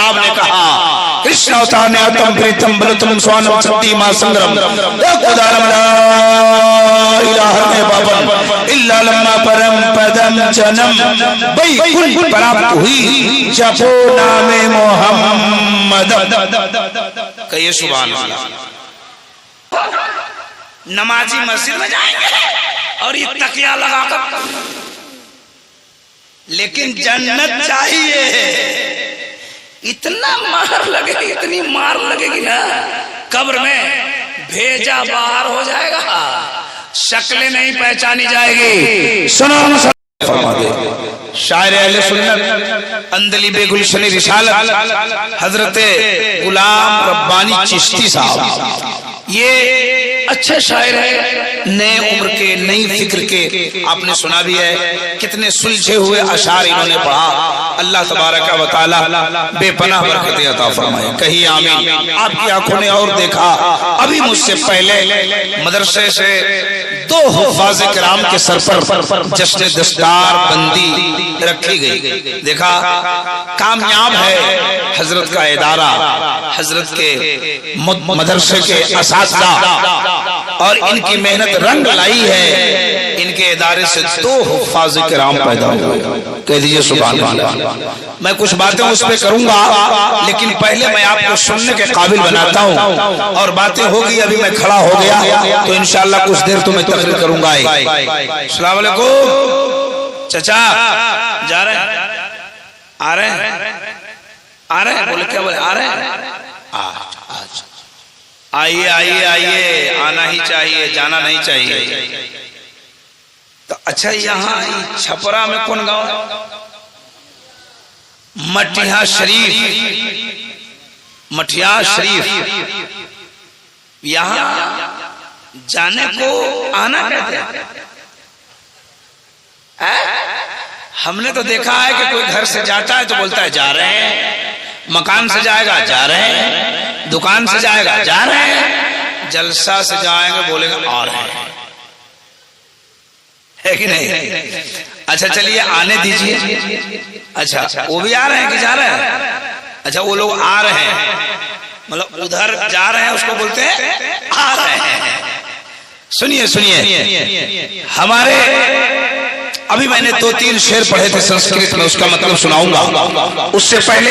किताब ने कहा कृष्ण अवतार ने आतम प्रीतम बलतम स्वानम शक्ति मां संग्रम खुदारम ला इलाहा में बाबा इल्ला लम्मा परम पदम जन्म बैकुंठ प्राप्त हुई जपो नामे मोहम्मद। कहिए सुभान अल्लाह। नमाजी मस्जिद में जाएंगे और ये तकिया लगाकर, लेकिन जन्नत चाहिए। इतना मार लगेगी, इतनी मार लगेगी ना, कब्र में भेजा बाहर हो जाएगा, शक्लें नहीं पहचानी जाएगी। सुनो फरमा दे शायर अहले सुन्नत अंदली बेगुलशन रिसालत हजरत गुलाम रब्बानी चिश्ती साहब, ये अच्छे शायर है, नए उम्र के, नई फिक्र के। आपने सुना भी है कितने सुलझे हुए अशार इन्होंने पढ़ा। अल्लाह तबारक व तआला बेपनाह बरकत अता फरमाए। कही आमीन। आपकी आंखों ने और देखा, अभी मुझसे पहले मदरसे से 2 हुफ़ाज़ किराम के सर पर जश्न दस्तार बंदी रखी गई। देखा कामयाब है हजरत का इदारा, हजरत के मदरसे के असातिज़ा, और इनकी मेहनत रंग लाई है। इनके इदारे से 2 हुफ़ाज़ किराम पैदा हुए। कह दीजिए सुभान अल्लाह। मैं कुछ बातें उस पर करूंगा, लेकिन पहले मैं आपको सुनने के काबिल बनाता हूं। और बातें होगी, अभी मैं खड़ा हो गया तो इंशाअल्लाह कुछ देर तो मैं तकरीर करूंगा। अस्सलाम वालेकुम चाचा, जा रहे हैं? आ रहे हैं? आ रहे हैं? बोले क्या बोले? आ रहे हैं? आइए आइए आइए, आना ही चाहिए, जाना नहीं चाहिए। तो अच्छा, यहाँ छपरा में कौन गांव? मटिया शरीफ, मटिया शरीफ। यहाँ जाने को आना कहते हैं। हमने तो देखा है कि कोई घर से जाता है तो बोलता है जा रहे हैं, मकान से जाएगा जा रहे हैं, दुकान से जाएगा जा रहे हैं, जलसा से जाएंगे बोलेंगे आ रहे हैं, है कि नहीं? अच्छा चलिए आने दीजिए। अच्छा वो भी आ रहे हैं कि जा रहे हैं? अच्छा वो लोग आ रहे हैं, मतलब उधर जा रहे हैं उसको बोलते हैं आ रहे हैं। सुनिए सुनिए, हमारे अभी मैंने 2-3 शेर पढ़े थे संस्कृत में, उसका मतलब सुनाऊंगा। उससे पहले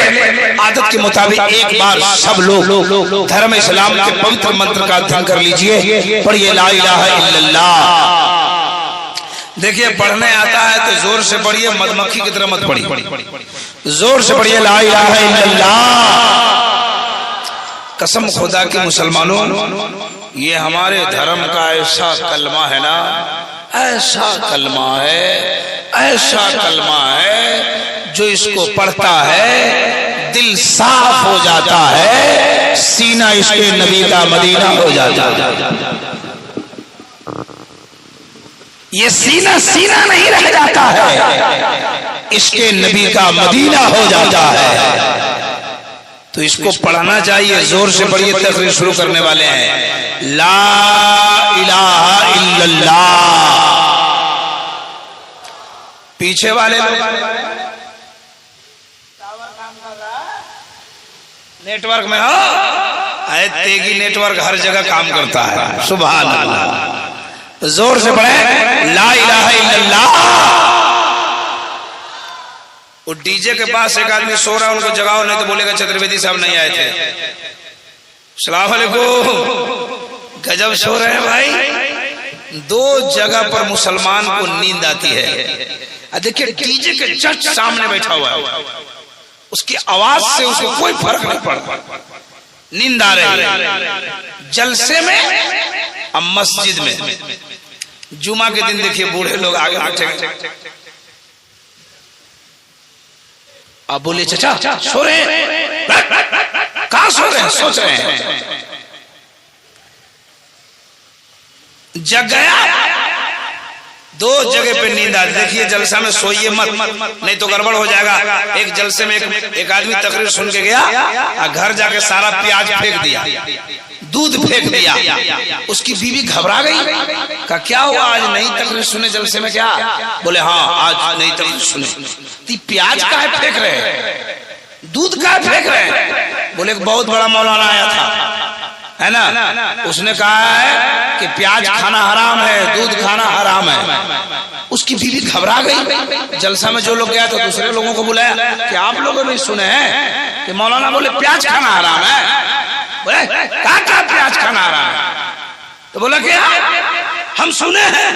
आदत के मुताबिक एक बार सब लोग धर्म इस्लाम के पवित्र मंत्र का अध्ययन कर लीजिए। पढ़िए ला इलाहा इल्लल्लाह। देखिए पढ़ने आता है तो जोर से पढ़िए, मधुमक्खी की तरह मत पढ़िए, जोर से पढ़िए ला इलाहा इल्लल्लाह। कसम खुदा की मुसलमानों, ये हमारे धर्म का ऐसा कलमा है ना, ऐसा कलमा है, ऐसा कलमा है, जो इसको पढ़ता है दिल साफ हो जाता है, सीना इसके नबी का मदीना हो जाता है। ये सीना सीना नहीं रह जाता है, इसके नबी का मदीना हो जाता है। तो इसको पढ़ना चाहिए, जोर से पढ़िए। तकरीर शुरू करने वाले हैं। ला इलाहा इल्लल्लाह। पीछे वाले लोग नेटवर्क में हो, तेगी नेटवर्क हर जगह काम करता है। सुभान अल्लाह। जोर से पढ़े ला इलाहा इल्लल्लाह। वो डीजे के पास एक आदमी सो रहा है, उनको जगाओ नहीं तो बोलेगा चतुर्वेदी साहब नहीं आए थे। अस्सलाम वालेकुम। गजब सो रहे हैं भाई। 2 जगह पर मुसलमान को नींद आती है। देखिए डीजे के जस्ट सामने बैठा हुआ है, उसकी आवाज से उसको कोई फर्क नहीं पड़ता, नींद आ रही है। जलसे में, अब मस्जिद में जुमा के दिन देखिए बूढ़े लोग आगे बैठे, आप बोले चाचा सो रहे हैं? कहां सो रहे हैं? सोच रहे हैं। जग गया, 2 जगह पे नींद आ रही। देखिए जलसा में सोइए मत, नहीं तो गड़बड़ हो जाएगा। एक जलसे में एक आदमी तकरीर सुन के गया और घर जाके सारा प्याज फेंक दिया, दूध फेंक दिया। उसकी बीवी घबरा गई, कहा क्या हुआ आज नहीं तकरीर सुने जलसे में? क्या बोले हाँ आज नहीं तकरीर सुने। प्याज काहे फेंक रहे? दूध का फेंक रहे हैं? बोले बहुत बड़ा मौलाना आया था, है ना, उसने कहा है कि प्याज खाना हराम है, दूध खाना हराम है। उसकी बीवी घबरा गई। जलसा में जो लोग गया तो दूसरे लोगों को बुलाया कि आप लोगों ने सुने हैं कि मौलाना बोले प्याज खाना हराम है। बोले क्या प्याज खाना हराम है? तो बोला क्या हम सुने हैं?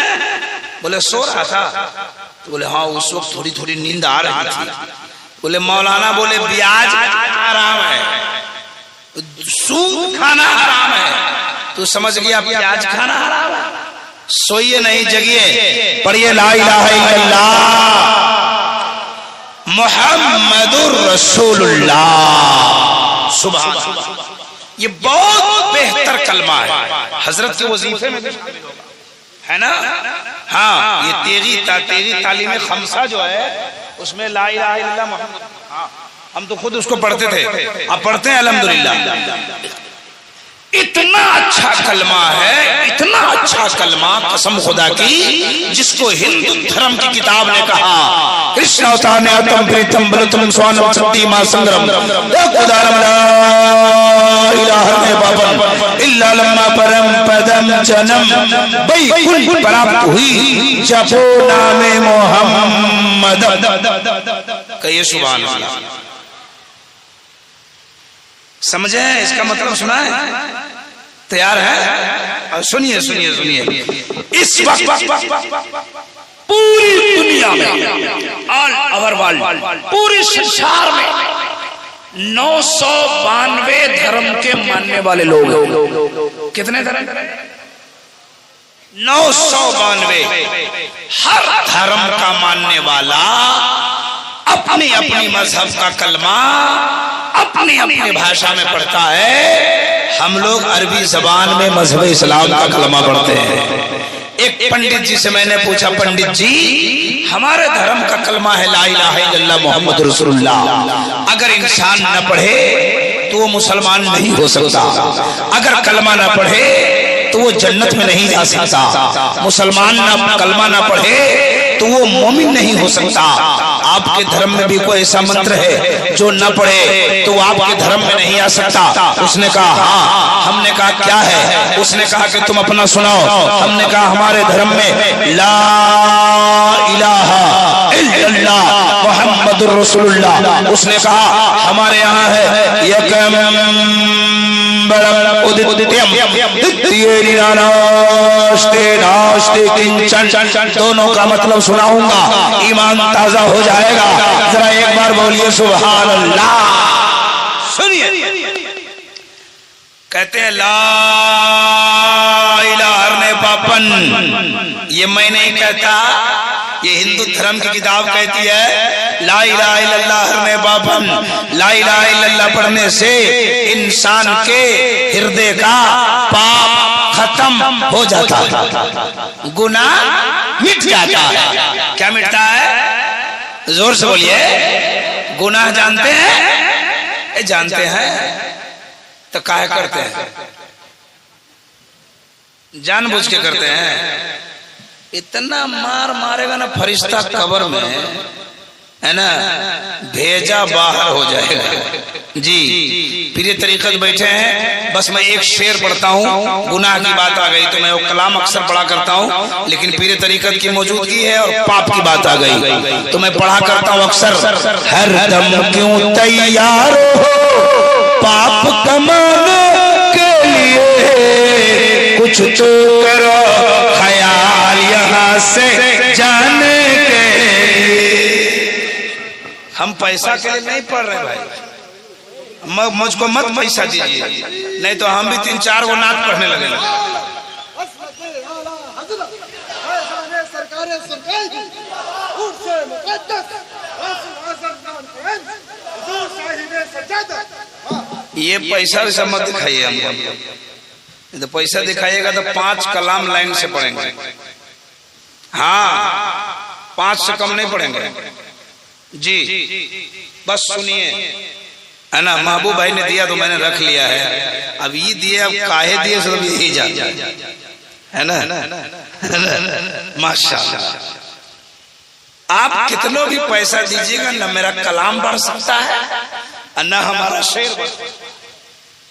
बोले सो रहा था। तो बोले हाँ उस वक्त थोड़ी थोड़ी नींद आ रही थी। बोले मौलाना बोले प्याज हराम है, सूप खाना हराम है। तो समझ गया प्याज खाना हराम है। सोइए नहीं जगिए, पढ़िए ला इलाहा इल्लल्लाह मुहम्मदुर रसूलुल्लाह। सुभान अल्लाह, ये बहुत बेहतर कलमा है। हजरत के वजीफे में है ना। हाँ, ये तेगी तालीम खमसा जो है उसमें ला इलाहा इल्लल्लाह मुहम्मद, हाँ हम तो खुद उसको पढ़ते थे, अब पढ़ते हैं अल्हम्दुलिल्लाह। इतना अच्छा कलमा है, इतना अच्छा कलमा, कसम खुदा की, जिसको हिंदू धर्म की किताब ने कहा कृष्ण अवतार ने आतम प्रीतम बलतम स्वानम शक्ति मां संग्रम उदारम ला इलाहा ने बाबन इल्ला लम्मा परम पदम जन्म बैकुंठ प्राप्त हुई जपो नामे मोहम्मद। कहिए सुभान अल्लाह। समझे इसका मतलब? सुना है? तैयार है? सुनिए सुनिए सुनिए। इस वक्त पूरी दुनिया में, ऑल ओवर वर्ल्ड, पूरे संसार में 992 धर्म के मानने वाले लोग हैं। कितने धर्म? 992। हर धर्म का मानने वाला अपनी अपनी मजहब का कलमा अपनी अपनी भाषा में पढ़ता है। हम लोग अरबी जबान में मजहब इस्लाम का कलमा पढ़ते हैं। एक पंडित जी से मैंने पूछा, पंडित जी हमारे धर्म का कलमा है ला इलाहा इल्लल्लाह मुहम्मद रसूलुल्लाह, अगर इंसान न पढ़े तो वो मुसलमान नहीं हो सकता, अगर कलमा न पढ़े तो वो जन्नत में नहीं जा सकता, मुसलमान न कलमा न पढ़े तो वो मोमिन नहीं हो सकता। आपके धर्म में भी कोई ऐसा मंत्र है जो न पढ़े तो आपके धर्म में नहीं आ सकता? उसने कहा हाँ। हमने कहा क्या है? उसने कहा कि तुम अपना सुनाओ। हमने कहा हमारे धर्म में ला इलाहा इल्लल्लाह मुहम्मदुर रसूलुल्लाह। उसने कहा हमारे यहाँ है यकम दोनों का मतलब सुनाऊंगा, ईमान ताजा हो जाएगा। जरा एक बार बोलिए सुभान अल्लाह। सुनिए, कहते हैं ला इलाहा ने पापन, ये मैं नहीं कहता, ये हिंदू धर्म की किताब कहती है। ला इलाहा इल्लल्लाह ने पापन, ला इलाहा इल्लल्लाह पढ़ने से इंसान के हृदय का पाप खत्म हो जाता है, गुनाह मिट जाता है। क्या मिटता है? जोर से बोलिए। गुनाह जानते हैं? जानते हैं तो काहे करते हैं? जानबूझ के करते हैं। इतना मार मारेगा ना फरिश्ता कब्र में, है ना, भेजा बाहर हो जाएगा। जी पीर तरीकत बैठे हैं, बस मैं एक शेर पढ़ता हूँ। गुनाह की बात आ गई तो मैं वो कलाम अक्सर पढ़ा करता हूँ, लेकिन पीर तरीकत की मौजूदगी है और पाप की बात आ गई तो मैं पढ़ा करता हूँ अक्सर। हर दम क्यों तैयार हो पाप कमाने के लिए, कुछ तो करो ख्याल यहाँ से जाने के लिए। हम पैसा के लिए नहीं पढ़ रहे भाई, मुझको मत पैसा दीजिए, नहीं तो हम भी 3-4 गो नात पढ़ने लगेंगे। ये पैसा वैसा मत दिखाइए हमको, तो पैसा दिखाइएगा तो 5 कलाम लाइन से पढ़ेंगे। हाँ 5 से कम नहीं पढ़ेंगे जी। बस सुनिए, है ना, महबूब भाई ने दिया तो मैंने रख लिया है। अब ये दिए, अब काहे दिए सब यही जा, है ना, माशाल्लाह। आप कितनों भी पैसा दीजिएगा ना मेरा कलाम बढ़ सकता है, अन्ना हमारा शेर बन।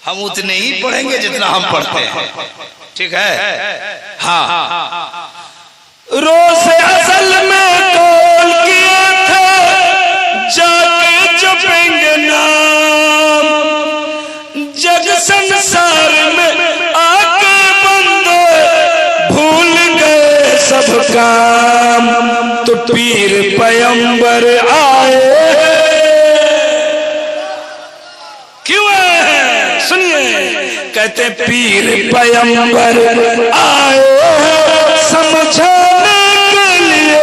हम उतने ही पढ़ेंगे जितना हम पढ़ते हैं, ठीक है। हाँ, रोज़ असल में कौल किए थे जाके जपेंगे नाम, जग संसार में आके बंदे भूल गए सब काम, तो पीर पैगंबर आए। क्यों है? सुनिए, कहते पीर पैगंबर आए समझाने के लिए,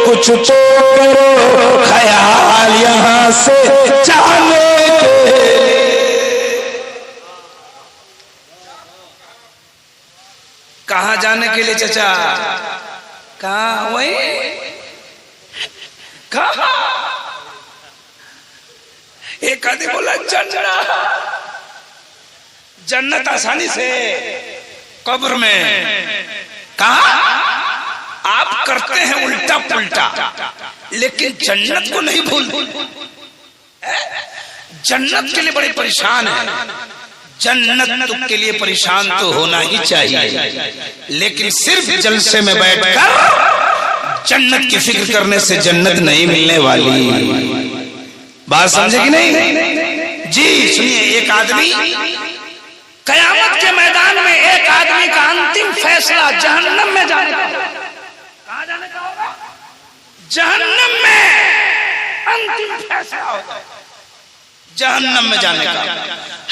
कुछ तो करो ख्याल यहाँ से जाने के। कहाँ जाने के लिए चचा? कहाँ? वही कहाँ? एक आदमी बोला जन्नत, जन्नत आसानी से, कब्र में। कहा? आप करते हैं उल्टा पुल्टा, लेकिन जन्नत को नहीं भूल। जन्नत के लिए बड़े परेशान है। जन्नत के लिए परेशान तो होना ही चाहिए, लेकिन सिर्फ जलसे में बैठकर जन्नत की फिक्र करने से जन्नत नहीं मिलने वाली। बात समझे कि नहीं? जी सुनिए, एक आदमी कयामत के मैदान में, एक आदमी का अंतिम फैसला जहन्नम में जाने का। कहाँ जाने का होगा? जहन्नम में अंतिम फैसला होगा, जहन्नम में जाने का।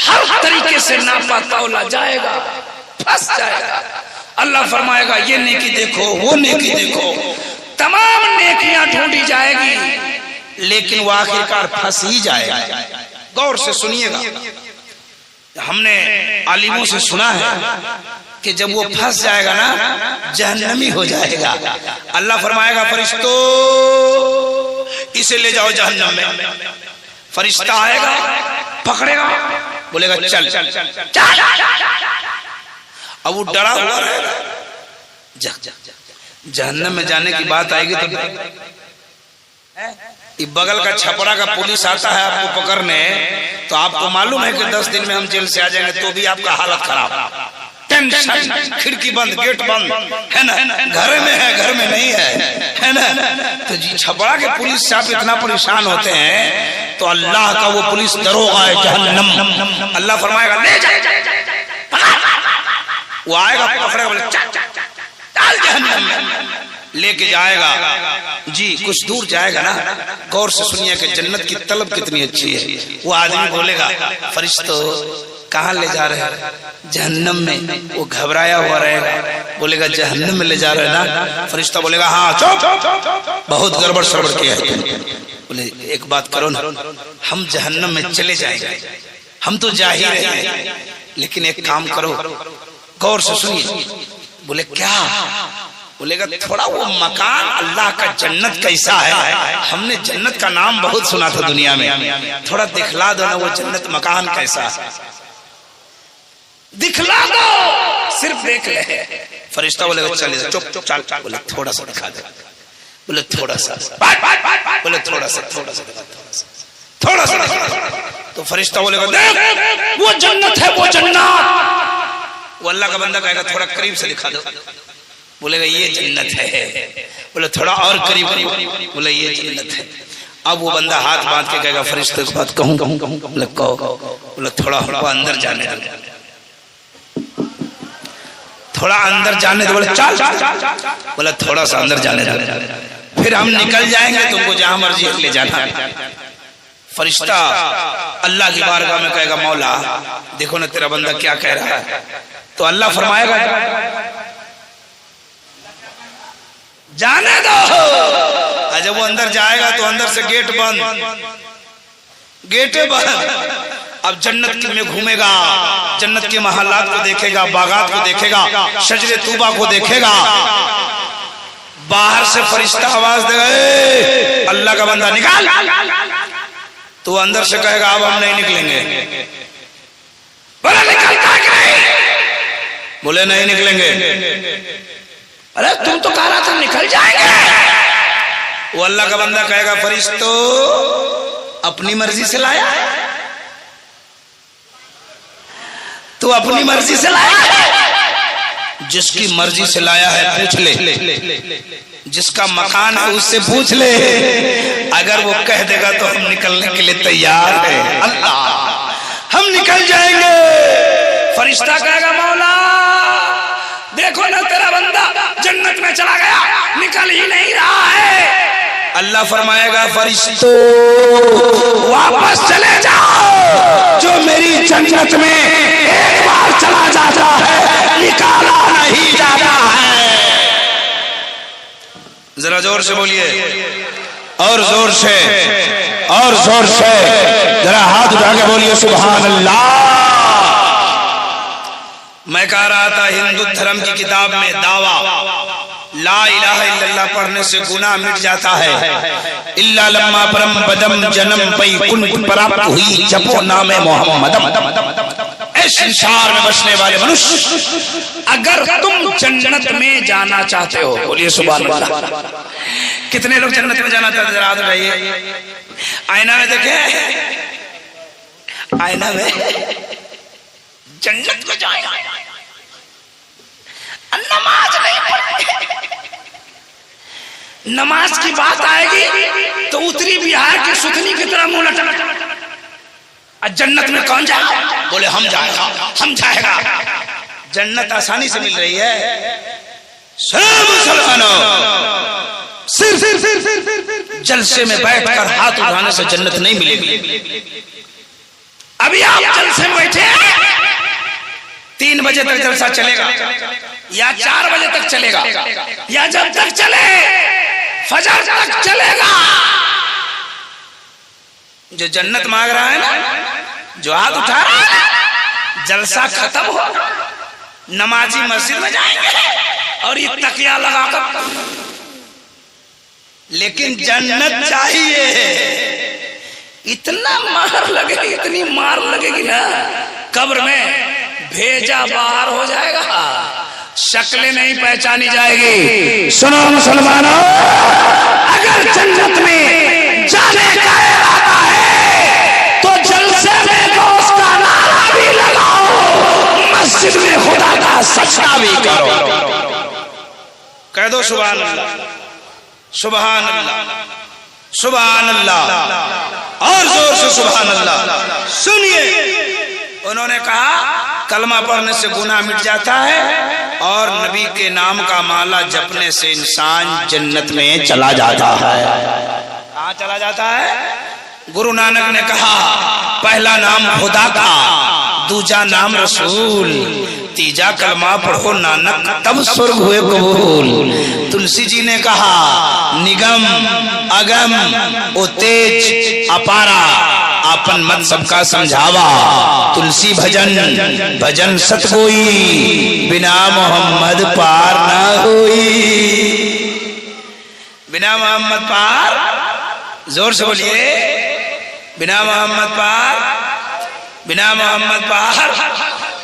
हर तरीके से नापा तौला जाएगा, फंस जाएगा। अल्लाह फरमाएगा ये नेकी देखो, वो नेकी देखो, तमाम नेकियां ढूंढी जाएगी, लेकिन वो आखिरकार फंस ही जाएगा। गौर से सुनिएगा, हमने आलिमों से सुना है कि जब वो फंस जाएगा ना, जहन्नमी हो जाएगा। अल्लाह फरमाएगा फरिश्तों इसे ले जाओ जहन्नम में। फरिश्ता आएगा, पकड़ेगा, बोलेगा चल चल चल चल। अब वो डरा हुआ रहेगा। जहन्नम में जाने की बात आएगी तो बगल का छपरा का पुलिस आता है आपको पकड़ने, तो आपको मालूम है कि 10 दिन में हम जेल से आ जाएंगे, तो भी आपका हालत खराब, टेंशन, खिड़की बंद, गेट बंद, है ना, घर में है, घर में नहीं है ना। तो जी छपरा के पुलिस से आप इतना परेशान होते हैं, तो अल्लाह का वो पुलिस दरोगा है जहन्नम। अल्लाह फरमाएगा ले जा, वो आएगा, पकड़ेगा, बोले डाल जहन्नम में, लेके जाएगा। जी कुछ दूर जाएगा ना, गौर से सुनिए कि जन्नत की तलब कितनी अच्छी है। वो आदमी बोलेगा फरिश्तों कहाँ ले जा रहे हैं? जहन्नम में। वो घबराया हुआ रहेगा, बोलेगा जहन्नम में ले जा रहे हैं ना? फरिश्ता बोलेगा हाँ चुप, बहुत गड़बड़ सड़बड़ किया है। बोले एक बात करो ना, हम जहन्नम में चले जाएंगे, हम तो जा ही रहे हैं, लेकिन एक काम करो, गौर से सुनिए। बोले क्या? बोलेगा थोड़ा वो मकान अल्लाह का जन्नत कैसा है, हमने जन्नत का नाम बहुत सुना था दुनिया में, थोड़ा दिखला दो ना वो जन्नत मकान कैसा है, दिखला दो, सिर्फ देख ले। फरिश्ता बोलेगा चले चुप चुप चल। बोले थोड़ा सा दिखा दे। बोले थोड़ा सा, बोले थोड़ा सा, थोड़ा सा, थोड़ा सा। तो फरिश्ता बोलेगा देख वो जन्नत है, वो जन्नत। वो अल्लाह का बंदा कहेगा थोड़ा करीब से दिखा दो। बोलेगा ये जन्नत है। बोले थोड़ा और करीब, बोले ये जन्नत है। अब वो बंदा हाथ बांध के कहेगा फरिश्ते को बात कहूं? बोले कहो। बोले थोड़ा हमको अंदर जाने दो, थोड़ा अंदर जाने दो। बोले चल। बोले थोड़ा सा अंदर जाने दो, फिर हम निकल जाएंगे, तुमको जहां मर्जी ले जाना। फरिश्ता अल्लाह की बारगाह में कहेगा मौला देखो ना तेरा बंदा क्या कह रहा है। तो अल्लाह फरमाएगा जाने दो। जब वो अंदर जाएगा तो अंदर से गेट बंद, गेटे बंद। अब जन्नत में घूमेगा, जन्नत के महल्लात को देखेगा, बागात को देखेगा, शजरे तूबा को देखेगा। बाहर से फरिश्ता आवाज देगा अल्लाह का बंदा निकाल। तो अंदर से कहेगा अब हम नहीं निकलेंगे। बोले निकलता कि नहीं? बोले नहीं निकलेंगे। अरे तुम तो कह रहा था निकल जाएंगे। वो अल्लाह का बंदा कहेगा फरिश्तों अपनी मर्जी से लाया है? तू अपनी मर्जी से लाया है? जिसकी मर्जी से लाया है पूछ ले, जिसका मकान है उससे पूछ ले। अगर वो कह देगा तो हम निकलने के लिए तैयार हैं। अल्लाह, हम निकल जाएंगे। फरिश्ता कहेगा मौला देखो ना तेरा बंदा जन्नत में चला गया, निकल ही नहीं रहा है। अल्लाह फरमाएगा फरिश्तों वापस चले जाओ, जो मेरी जन्नत में एक बार चला जाता है निकाला नहीं जाता है। जरा जोर से बोलिए, और जोर से, और जोर से, जरा हाथ उठा के बोलिए सुभान अल्लाह। मैं कह रहा था हिंदू धर्म की किताब में दावा ला इलाहा इल्लल्लाह पढ़ने से गुनाह मिट जाता है। इल्ला लम्मा परम बदम जन्म पई कुंठ प्राप्त हुई जपो नामे मोहम्मदम। इस संसार में बसने वाले मनुष्य अगर तुम जन्नत में जाना चाहते हो, बोलिए सुभान अल्लाह। कितने लोग जन्नत में जाना चाहते हैं? जरा हाथ उठाइए। आईना में देखे, आईना में जन्नत में जाएगा, नमाज नहीं पढ़ेंगे। नमाज की बात आएगी तो उत्तरी बिहार की सुथनी की तरह मुंह लटक, जन्नत में कौन जाएगा? बोले हम जाएगा, हम जाएगा। जन्नत आसानी से मिल रही है। सब मुसलमानों सिर्फ जलसे में बैठकर हाथ उठाने से जन्नत नहीं मिलेगी। अभी आप जलसे में बैठे, 3 बजे तक जलसा चलेगा या 4 बजे तक चलेगा या जब तक चले फजर तक चलेगा। जो जन्नत मांग रहा है ना, जो हाथ उठा रहा है, जलसा खत्म हो नमाजी मस्जिद में जाएंगे और ये तकिया लगाकर, लेकिन जन्नत चाहिए। इतना मार लगेगी, इतनी मार लगेगी ना, कब्र में भेजा बाहर हो जाएगा, शक्लें नहीं पहचानी जाएगी। सुनो मुसलमानों, अगर जन्नत में जाने का इरादा है तो जलसे में दोस्त का नारा भी लगाओ, मस्जिद में खुदा का सजदा भी करो। कह दो सुभान अल्लाह, सुभान अल्लाह, सुभान अल्लाह, और जोर से सुभान अल्लाह। सुनिए, उन्होंने कहा कलमा पढ़ने से गुनाह मिट जाता है और नबी के नाम का माला जपने से इंसान जन्नत में चला जाता है। कहाँ चला जाता है? गुरु नानक ने कहा पहला नाम खुदा का, दूजा नाम रसूल, तीजा कलमा पढ़ो नानक तब स्वर्ग हुए कबूल। तुलसी जी ने कहा निगम अगम ओ तेज अपारा, आपन मत सबका समझावा, तुलसी भजन भजन सतगोई, बिना मोहम्मद पार ना होई। बिना मोहम्मद पार, जोर से बोलिए, बिना मोहम्मद पार, बिना मोहम्मद पार।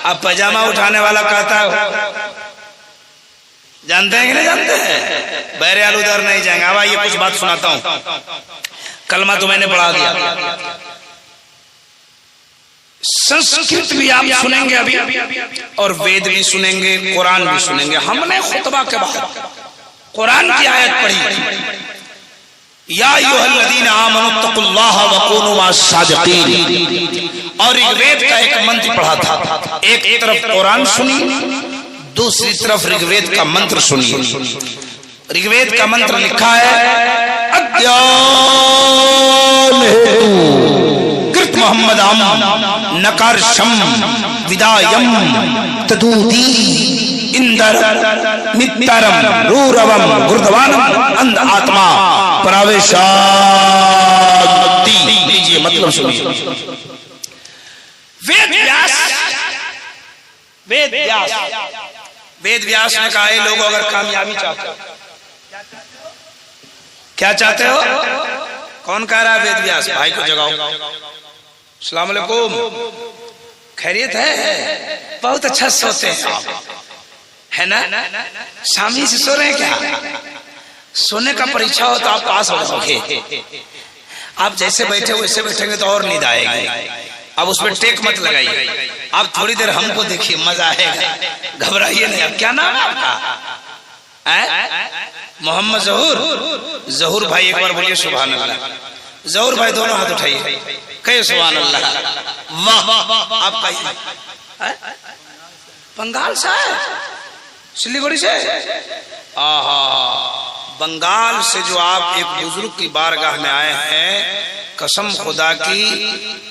अब पजामा उठाने वाला कहता है, जानते हैं कि नहीं जानते हैं? बहरहाल उधर नहीं जाएंगे। अब आइए कुछ बात सुनाता हूं। कलमा तो मैंने पढ़ा दिया, संस्कृत भी आप सुनेंगे अभी, और वेद भी सुनेंगे, कुरान भी सुनेंगे। हमने खुतबा के बाद कुरान की आयत पढ़ी, या अय्युहल्लज़ीना आमनुत्तकुल्लाह वकूनू मास्सादिकीन, और ऋग्वेद का एक मंत्र पढ़ा था। एक तरफ कुरान सुनी, दूसरी तरफ ऋग्वेद का मंत्र सुनिए। ऋग्वेद का मंत्र लिखा है अद्यान कृत मोहम्मदम नकारशम विदायम तदूदी इंदर मित्रम रूरवम गुरुद्वानम अंध आत्मा प्रवेशाति। लीजिए मतलब सुनिए। वेद व्यास ने कहा लोग अगर कामयाबी चाहते हो, क्या चाहते हो? कौन कह रहा है? वेद व्यास। भाई को जगाओ। अस्सलाम वालेकुम, खैरियत है? बहुत अच्छा सोते हैं आप, है ना? शामी से सो रहे हैं क्या? सोने का परीक्षा हो तो आप पास हो जाओगे। आप जैसे बैठे वैसे बैठेंगे तो और नींद आएगी। अब उसमें टेक मत लगाइए, आप थोड़ी देर हमको देखिए, मजा आएगा, घबराइए नहीं। अब क्या नाम है आपका? मोहम्मद जहूर। जहूर भाई एक बार बोलिए सुभान अल्लाह। जहूर भाई दोनों हाथ उठाइए, कहे सुभान अल्लाह। वाह, आपका बंगाल से है, सिलीगुड़ी से? आहा, बंगाल से जो आप एक बुजुर्ग की बारगाह में आए हैं, कसम खुदा की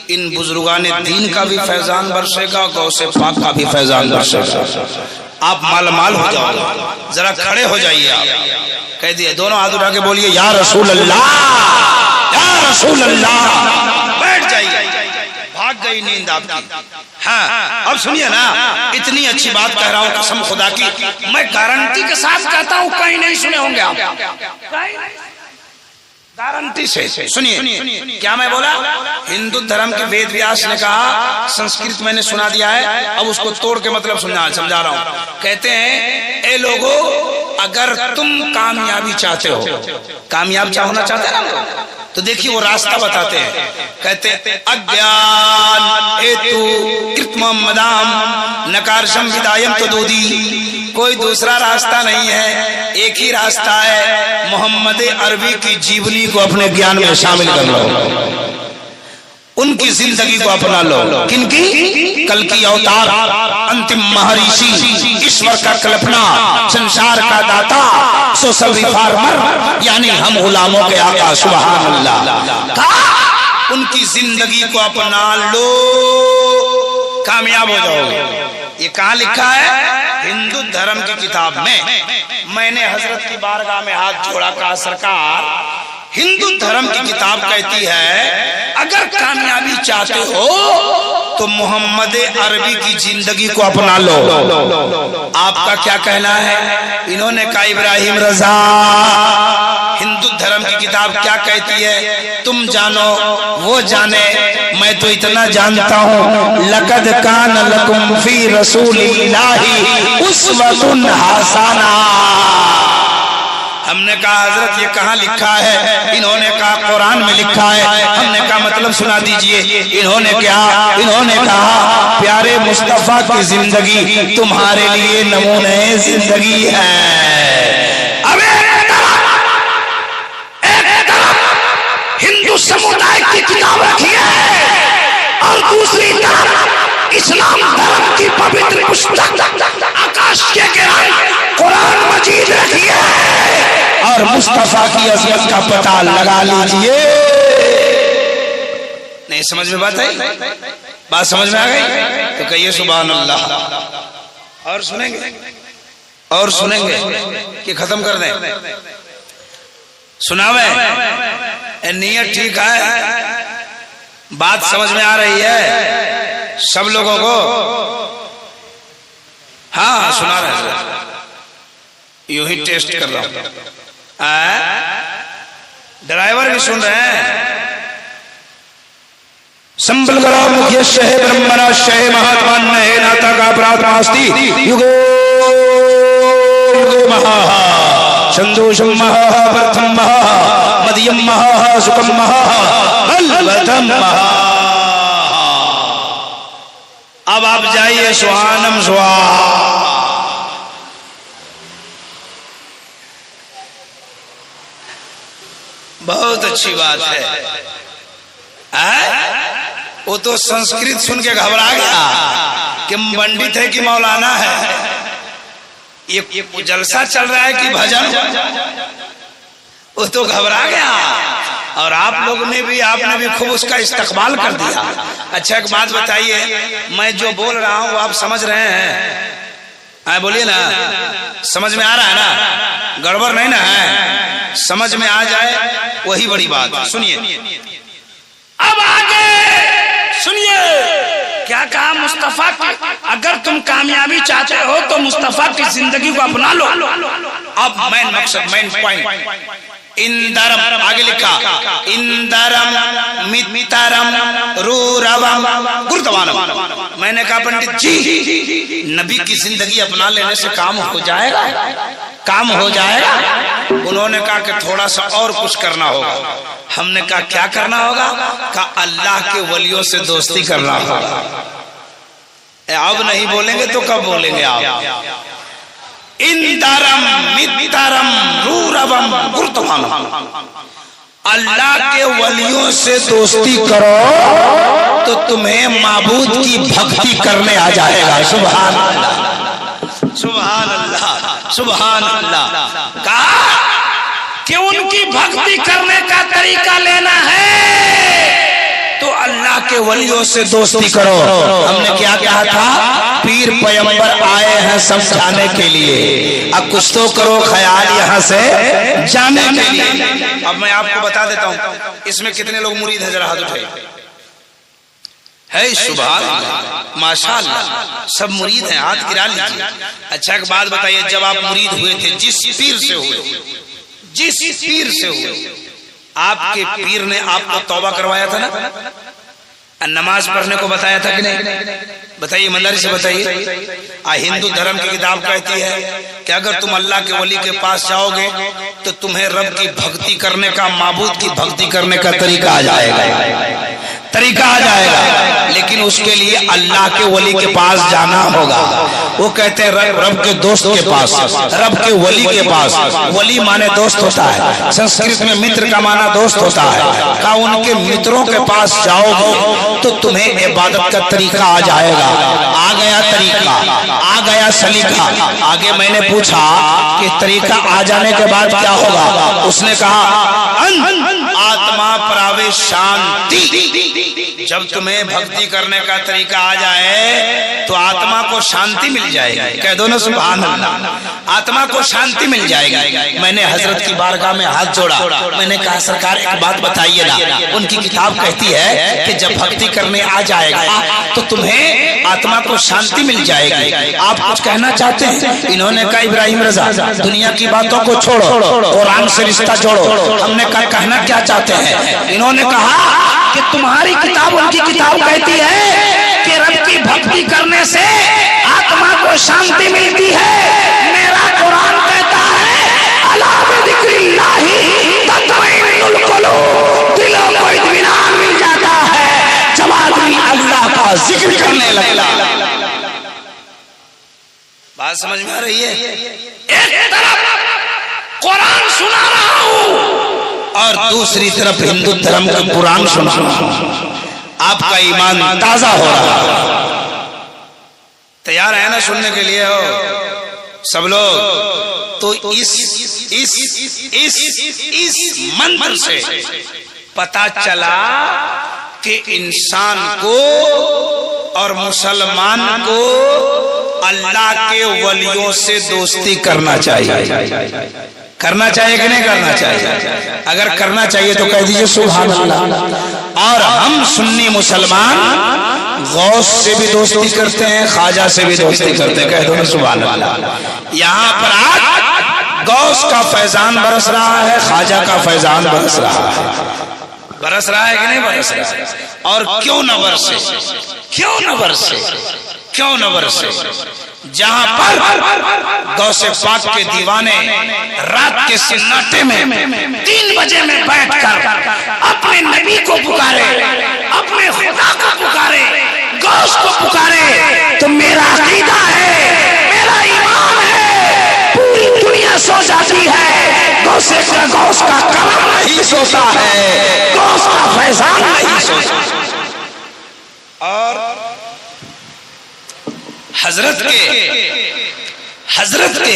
इन बुजुर्गान दीन का भी फैजान बरसेगा, गौसे पाक का भी फैजान बरसेगा। आप मालमाल हो जाओगे। जरा खड़े हो जाइए, आप कह दिए, दोनों हाथ उठा के बोलिए या रसूल अल्लाह, या रसूल अल्लाह। बैठ जाइए, भाग गई नींद आपकी। हाँ, अब सुनिए ना, इतनी अच्छी बात कह रहा हूँ कसम खुदा की, मैं गारंटी के साथ कहता हूँ कहीं नहीं सुने होंगे आप, गारंटी से सुनिए। क्या मैं बोला? हिंदू धर्म के वेद व्यास ने कहा, संस्कृत मैंने सुना दिया है, अब उसको तोड़ के मतलब समझा रहा हूँ। कहते हैं, ए लोगो, अगर तुम कामयाबी चाहते हो, कामयाब होना चाहते हैं ना, तो देखिए वो रास्ता बताते हैं। कहते अज्ञान हेतु कृत्मम मदाम नकारशम विदायम तदोदी। कोई दूसरा रास्ता नहीं है, एक ही रास्ता है, मोहम्मद अरबी की जीवनी को अपने ज्ञान में शामिल कर लो, उनकी जिंदगी को अपना लो। किनकी? कल की अवतार, अंतिम महर्षि, ईश्वर का कल्पना, संसार का दाता, सोशल रिफॉर्मर, यानी हम गुलामों के आका, सुभान अल्लाह। उनकी जिंदगी को अपना लो, कामयाब हो जाओगे। ये कहाँ लिखा है? हिंदू धर्म की किताब में। मैंने हजरत की बारगाह में हाथ जोड़ा, कहा सरकार, हिंदू धर्म की किताब कहती है अगर कामयाबी चाहते हो तो मोहम्मद अरबी की जिंदगी को अपना लो। आपका क्या कहना है? इन्होंने कहा इब्राहिम रजा। हिंदू धर्म की किताब क्या कहती है? तुम जानो वो जाने, मैं तो इतना जानता हूँ, लक़द कान लकुम फी रसूलिल्लाहि उस्वतुन हसना। हमने कहा हजरत ये कहाँ लिखा है? इन्होंने कहा कुरान में लिखा है। हमने कहा मतलब सुना दीजिए। इन्होंने कहा प्यारे मुस्तफा की जिंदगी तुम्हारे लिए नमूने जिंदगी है। अब एक तरफ हिंदू समुदाय की किताब रखी है और दूसरी तरफ इस्लाम धर्म की पवित्र पुस्तक आकाश के किनारे कुरान मजीद रखी है और मुस्तफा की अज़मत का पता लगा लीजिए। नहीं समझ में बात आई? बात समझ में आ गई? तो कहिए सुभान अल्लाह। और सुनेंगे कि खत्म कर दें? सुनावे? नियत ठीक है, बात समझ में आ रही है सब लोगों को? हाँ सुना रहे हैं, यूं ही टेस्ट कर रहा हूं। ड्राइवर भी सुन रहे हैं। संबल करो मुख्य शहे ब्रह्मणा शहे महात्मा नहे नाता का प्रार्थनास्ति युगो युगो महा संतोषम महा प्रथम महा मध्यम महा सुखम महा बलवतम महा। अब आप जाइए सुहानम सुहा। बहुत अच्छी बात है। वो तो संस्कृत सुन के घबरा गया कि पंडित है कि मौलाना है। ये जलसा चल रहा है कि भजन? वो तो घबरा गया। और आप लोगों ने भी, आपने भी खूब उसका इस्तकबाल कर दिया। अच्छा एक बात बताइए, मैं जो बोल रहा हूँ वो आप समझ रहे हैं? बोलिए ना, समझ में आ रहा है ना? गड़बड़ नहीं ना है? समझ में आ जाए वही बड़ी बात। सुनिए अब आगे सुनिए क्या कहा मुस्तफा की, अगर तुम कामयाबी चाहते हो तो मुस्तफा की जिंदगी को अपना लो। अब मेन मकसद, मेन पॉइंट, इंदरम आगे लिखा, इंदरम मित्रम रूरवम गुरुतवानम। मैंने कहा पंडित जी नबी की जिंदगी अपना लेने से काम हो जाएगा? काम हो जाएगा। उन्होंने कहा कि थोड़ा सा और कुछ करना होगा। हमने कहा क्या करना होगा? कहा अल्लाह के वलियों से दोस्ती करना होगा। अब नहीं बोलेंगे तो कब बोलेंगे आप? इंदरम मित्रम रूरवम गुरुतमम, अल्लाह के वलियों से दोस्ती करो तो तुम्हें माबूद की भक्ति करने आ जाएगा। सुभान अल्लाह, सुभान अल्लाह, सुभान अल्लाह। कहा कि उनकी भक्ति करने का तरीका लेना है तो अल्लाह के वलियों से दोस्ती करो। हमने क्या कहा था? पीर पैगंबर आए हैं समझाने के लिए, अब कुछ तो करो ख्याल यहाँ से जाने के लिए। अब मैं आपको बता देता हूँ इसमें कितने लोग मुरीद हैं, जरा हाथ उठाइए। है सुभान माशाअल्लाह, सब मुरीद हैं, हाथ गिरा लीजिए। अच्छा एक बात बताइए, जब आप मुरीद हुए थे, जिस पीर से हुए, जिस पीर से हुए, आपके पीर ने आपको तौबा करवाया था ना, नमाज पढ़ने को बताया था कि नहीं? बताइए, ईमानदारी से बताइए। हिंदू धर्म की किताब कहती है कि अगर तुम अल्लाह के वली के पास जाओगे तो तुम्हें रब की भक्ति करने का, माबूद की भक्ति करने का तरीका आ जाएगा, तरीका आ जाएगा। लेकिन उसके लिए अल्लाह के वली के पास जाना होगा। वो कहते हैं रब के दोस्त के पास, रब के वली के पास। वली माने दोस्त होता है, संस्कृत में मित्र का माना दोस्त होता है। कहा उनके मित्रों के पास जाओगे तो तुम्हें इबादत का तरीका आ जाएगा। आ गया तरीका, आ गया सलीका। आगे मैंने पूछा कि तरीका आ जाने के बाद क्या होगा? उसने कहा आत्मा प्रावे शांति। जब तुम्हें भक्ति करने का तरीका आ जाए तो आत्मा को शांति मिल जाएगी। कह दो ना सुभान अल्लाह, आत्मा को शांति मिल जाएगी। मैंने हजरत की बारगाह में हाथ जोड़ा, मैंने कहा सरकार एक बात बताइए ना। उनकी किताब कहती है कि जब भक्ति करने आ जाएगा तो तुम्हें आत्मा को शांति मिल जाएगी। आप कुछ कहना चाहते हैं? इन्होंने कहा इब्राहिम रजा, दुनिया की बातों को छोड़ो, कुरान से रिश्ता जोड़ो। हमने कहा कहना क्या चाहते हैं? इन्होंने कहा कि तुम्हारी किताब, उनकी किताब कहती है कि रब की भक्ति करने से आत्मा को शांति मिलती है। मेरा कुरान कहता है अला बिज़िक्रिल्लाहि तत्मइन्नुल कुलूब, दिलों को इत्मीनान मिल जाता है जब आदमी अल्लाह का जिक्र करने लगता। बात समझ में आ रही है? एक तरफ कुरान सुना रहा हूं और दूसरी तरफ हिंदू धर्म का कुरान सुना रहा हूं। आपका ईमान ताजा हो रहा है। तैयार है ना सुनने के लिए? हो सब लोग? तो इस मंत्र से पता चला कि इंसान को और मुसलमान को अल्लाह के वलियों से दोस्ती करना चाहिए। करना चाहिए कि नहीं करना चाहिए? अगर करना चाहिए तो कह दीजिए सुभान अल्लाह। और हम सुन्नी मुसलमान गौस से भी दोस्ती करते हैं, ख्वाजा से भी दोस्ती करते हैं। कह दो ना सुभान अल्लाह। यहाँ पर आज गौस का फैजान बरस रहा है, ख्वाजा का फैजान बरस रहा है। बरस रहा है कि नहीं बरस रहा है? और क्यों न बरसे, क्यों न बरसे, क्यों न बरसे? जहां पर गौसे पाक के दीवाने रात के सन्नाटे में 3 बजे में बैठकर अपने नबी को पुकारे, अपने खुदा को पुकारे, गौस को पुकारे, तो मेरा अकीदा है, मेरा ईमान है, पूरी दुनिया सो जाती है, गौस का कलम नहीं सोता है, गौस का फैजान नहीं सोता। और हजरत के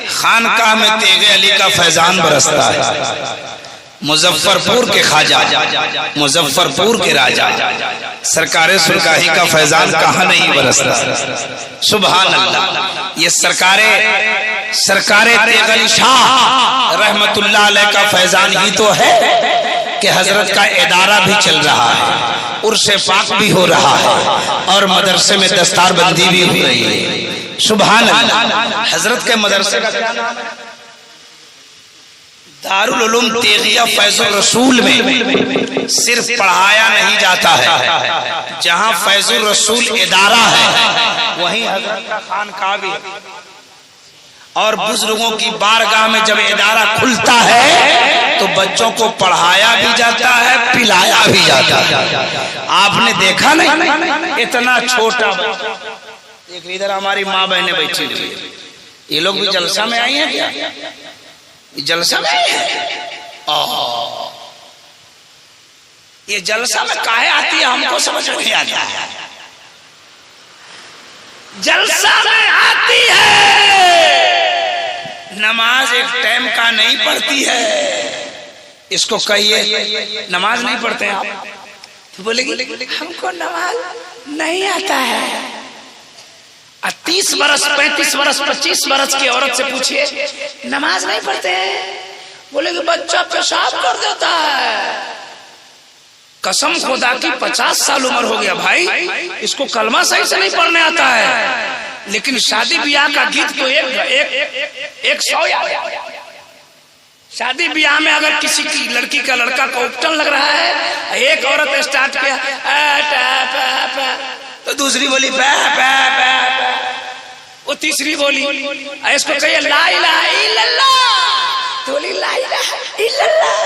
खानकाह में तेगे अली का फैजान बरसता है। मुजफ्फरपुर के ख्वाजा, मुजफ्फरपुर के राजा सरकारे सुरकाही का फैजान कहाँ नहीं बरसता? सुभान अल्लाह। ये सरकारे तेग अली शाह रहमतुल्लाह अलैह का फैजान ही तो है कि हजरत का इदारा भी चल रहा है, उर्से पाक भी हो रहा है और मदरसे में दस्तारबंदी भी हो रही है। सुभान अल्लाह। हजरत के मदरसे का क्या नाम है? दारुल उलूम तेगिया फैजुल रसूल में सिर्फ पढ़ाया नहीं जाता है, जहां फैजुल रसूल इदारा है वहीं हजरत का खानकाह भी। और बुजुर्गों की बारगाह में जब इदारा खुलता है तो बच्चों को पढ़ाया भी जाता है, पिलाया भी जाता है। आपने देखा नहीं, इतना छोटा बच्चा, एक इधर हमारी माँ बहनें बैठी हुई, ये लोग भी जलसा में आई हैं क्या? जलसा में आई है? ये जलसा में काहे आती है हमको समझ नहीं आता है। जलसा में आती है, नमाज एक टाइम का नहीं पढ़ती है। इसको कहिए नमाज नहीं पढ़ते हैं आप, तो बोलेगी हमको नमाज नहीं आता है। 30 बरस 35 बरस 25 बरस की औरत से पूछिए नमाज नहीं पढ़ते हैं, बोलेगी बच्चा पेशाब कर देता है। कसम खुदा की 50 साल उम्र हो गया भाई, इसको कलमा सही से नहीं पढ़ने आता है। लेकिन शादी ब्याह का गीत तो एक 100 याद। शादी ब्याह में अगर किसी की लड़की का लड़का को उपटन लग रहा है, एक औरत स्टार्ट किया तो दूसरी बोली पै पै पै, वो तीसरी बोली इसको कहिए ला इलाहा इल्लल्लाह, तो बोली ला इलाहा इल्लल्लाह,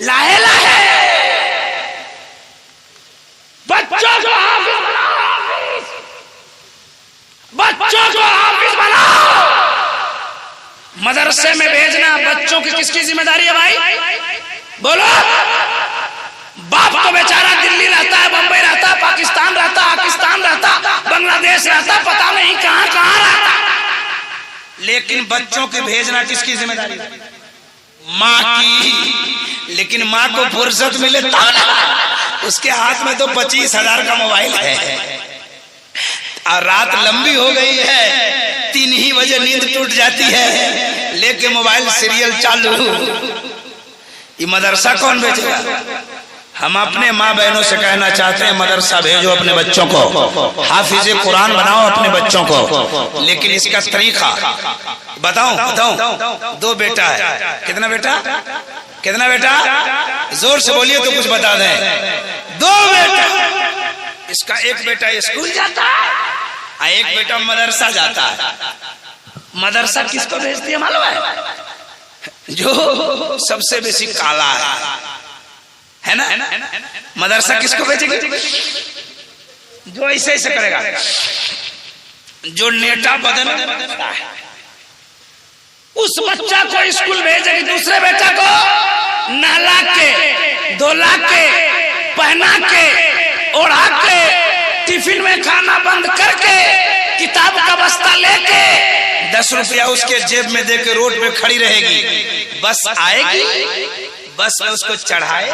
ला इलाहा। बच्चों को हाफिज बनाओ, बच्चों को हाफिज बनाओ। मदरसे में भेजना बच्चों की किसकी जिम्मेदारी है भाई? बोलो। बाप तो बेचारा दिल्ली रहता है, बंबई रहता है, पाकिस्तान रहता, पाकिस्तान रहता, बांग्लादेश रहता, पता नहीं कहां कहां रहता। लेकिन बच्चों के भेजना किसकी जिम्मेदारी? माँ की। लेकिन माँ को फुर्सत मिले तो उसके हाथ में तो 25,000 का मोबाइल है और रात लंबी हो गई है, 3 ही बजे नींद टूट जाती है, लेके मोबाइल सीरियल चालू। ये मदरसा कौन भेजेगा? हम अपने माँ बहनों से कहना चाहते हैं मदरसा भेजो अपने बच्चों को, हाफिज कुरान बनाओ अपने बच्चों को। लेकिन इसका तरीका बताऊं? 2 बेटा है। कितना बेटा? कितना बेटा? जोर से बोलिए तो कुछ बता दें। 2 बेटा। इसका एक बेटा स्कूल जाता है और एक बेटा मदरसा जाता है। मदरसा किसको भेजती है मालूम है? जो सबसे बेसी काला है ना? मदरसा किसको भेजेगी? जो ऐसे ऐसे करेगा, जो नेटा बदन है, उस बच्चा को स्कूल भेजेगी। दूसरे बेटा को नहला के, धोला के, पहना के, ओढ़ा के, टिफिन में खाना बंद करके, किताब का बस्ता लेके 10 रुपया उसके जेब में देके रोड पे खड़ी रहेगी। बस आएगी, बस में उसको चढ़ाए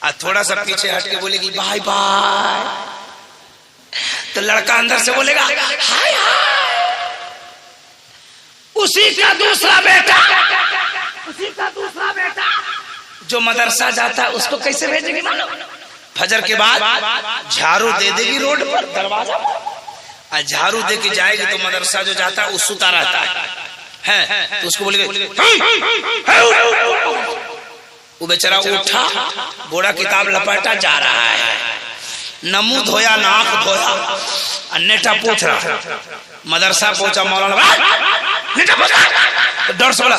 और थोड़ा सा पीछे हट के बोलेगी बाय बाय, तो लड़का अंदर से बोलेगा हाय हाय। उसी का दूसरा बेटा जो मदरसा जाता है उसको कैसे भेजेगी मालूम? फजर के बाद झाड़ू दे देगी रोड पर, दरवाजा पर, और झाड़ू दे के जाएगी तो मदरसा जो जाता है वो सुता रहता है, तो उसको बोलेगी वो बेचारा उठा, बोरा किताब लपेटा जा रहा है, न मुंह धोया न आंख धोया, अन्यथा पूछ रहा। मदरसा पहुंचा, मौलाना डर से बोला,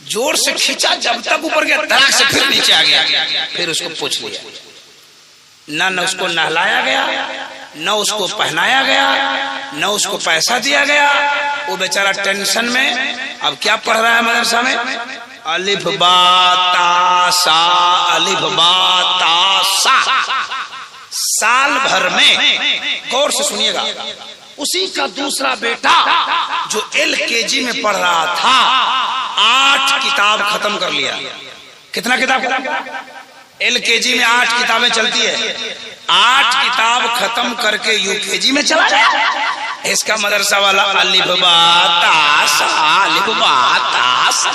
जोर से खींचा, जब तक ऊपर गया धड़ाक से फिर नीचे आ गया। फिर उसको पूछ लिया, न उसको नहलाया गया, न उसको पहनाया गया, न उसको पैसा दिया गया। वो बेचारा टेंशन में अब क्या पढ़ रहा है मदरसा में? अलिफ बा ता सा, अलिफ बा ता सा। साल भर में, गौर से सुनिएगा, उसी का दूसरा बेटा जो LKG में पढ़ रहा था 8 किताब खत्म कर लिया। कितना किताब? LKG में 8 किताबें चलती है, 8 किताब खत्म करके UKG में चला गया। इसका मदरसा वाला अलिफ बा ता सा, अलिफ बा ता सा,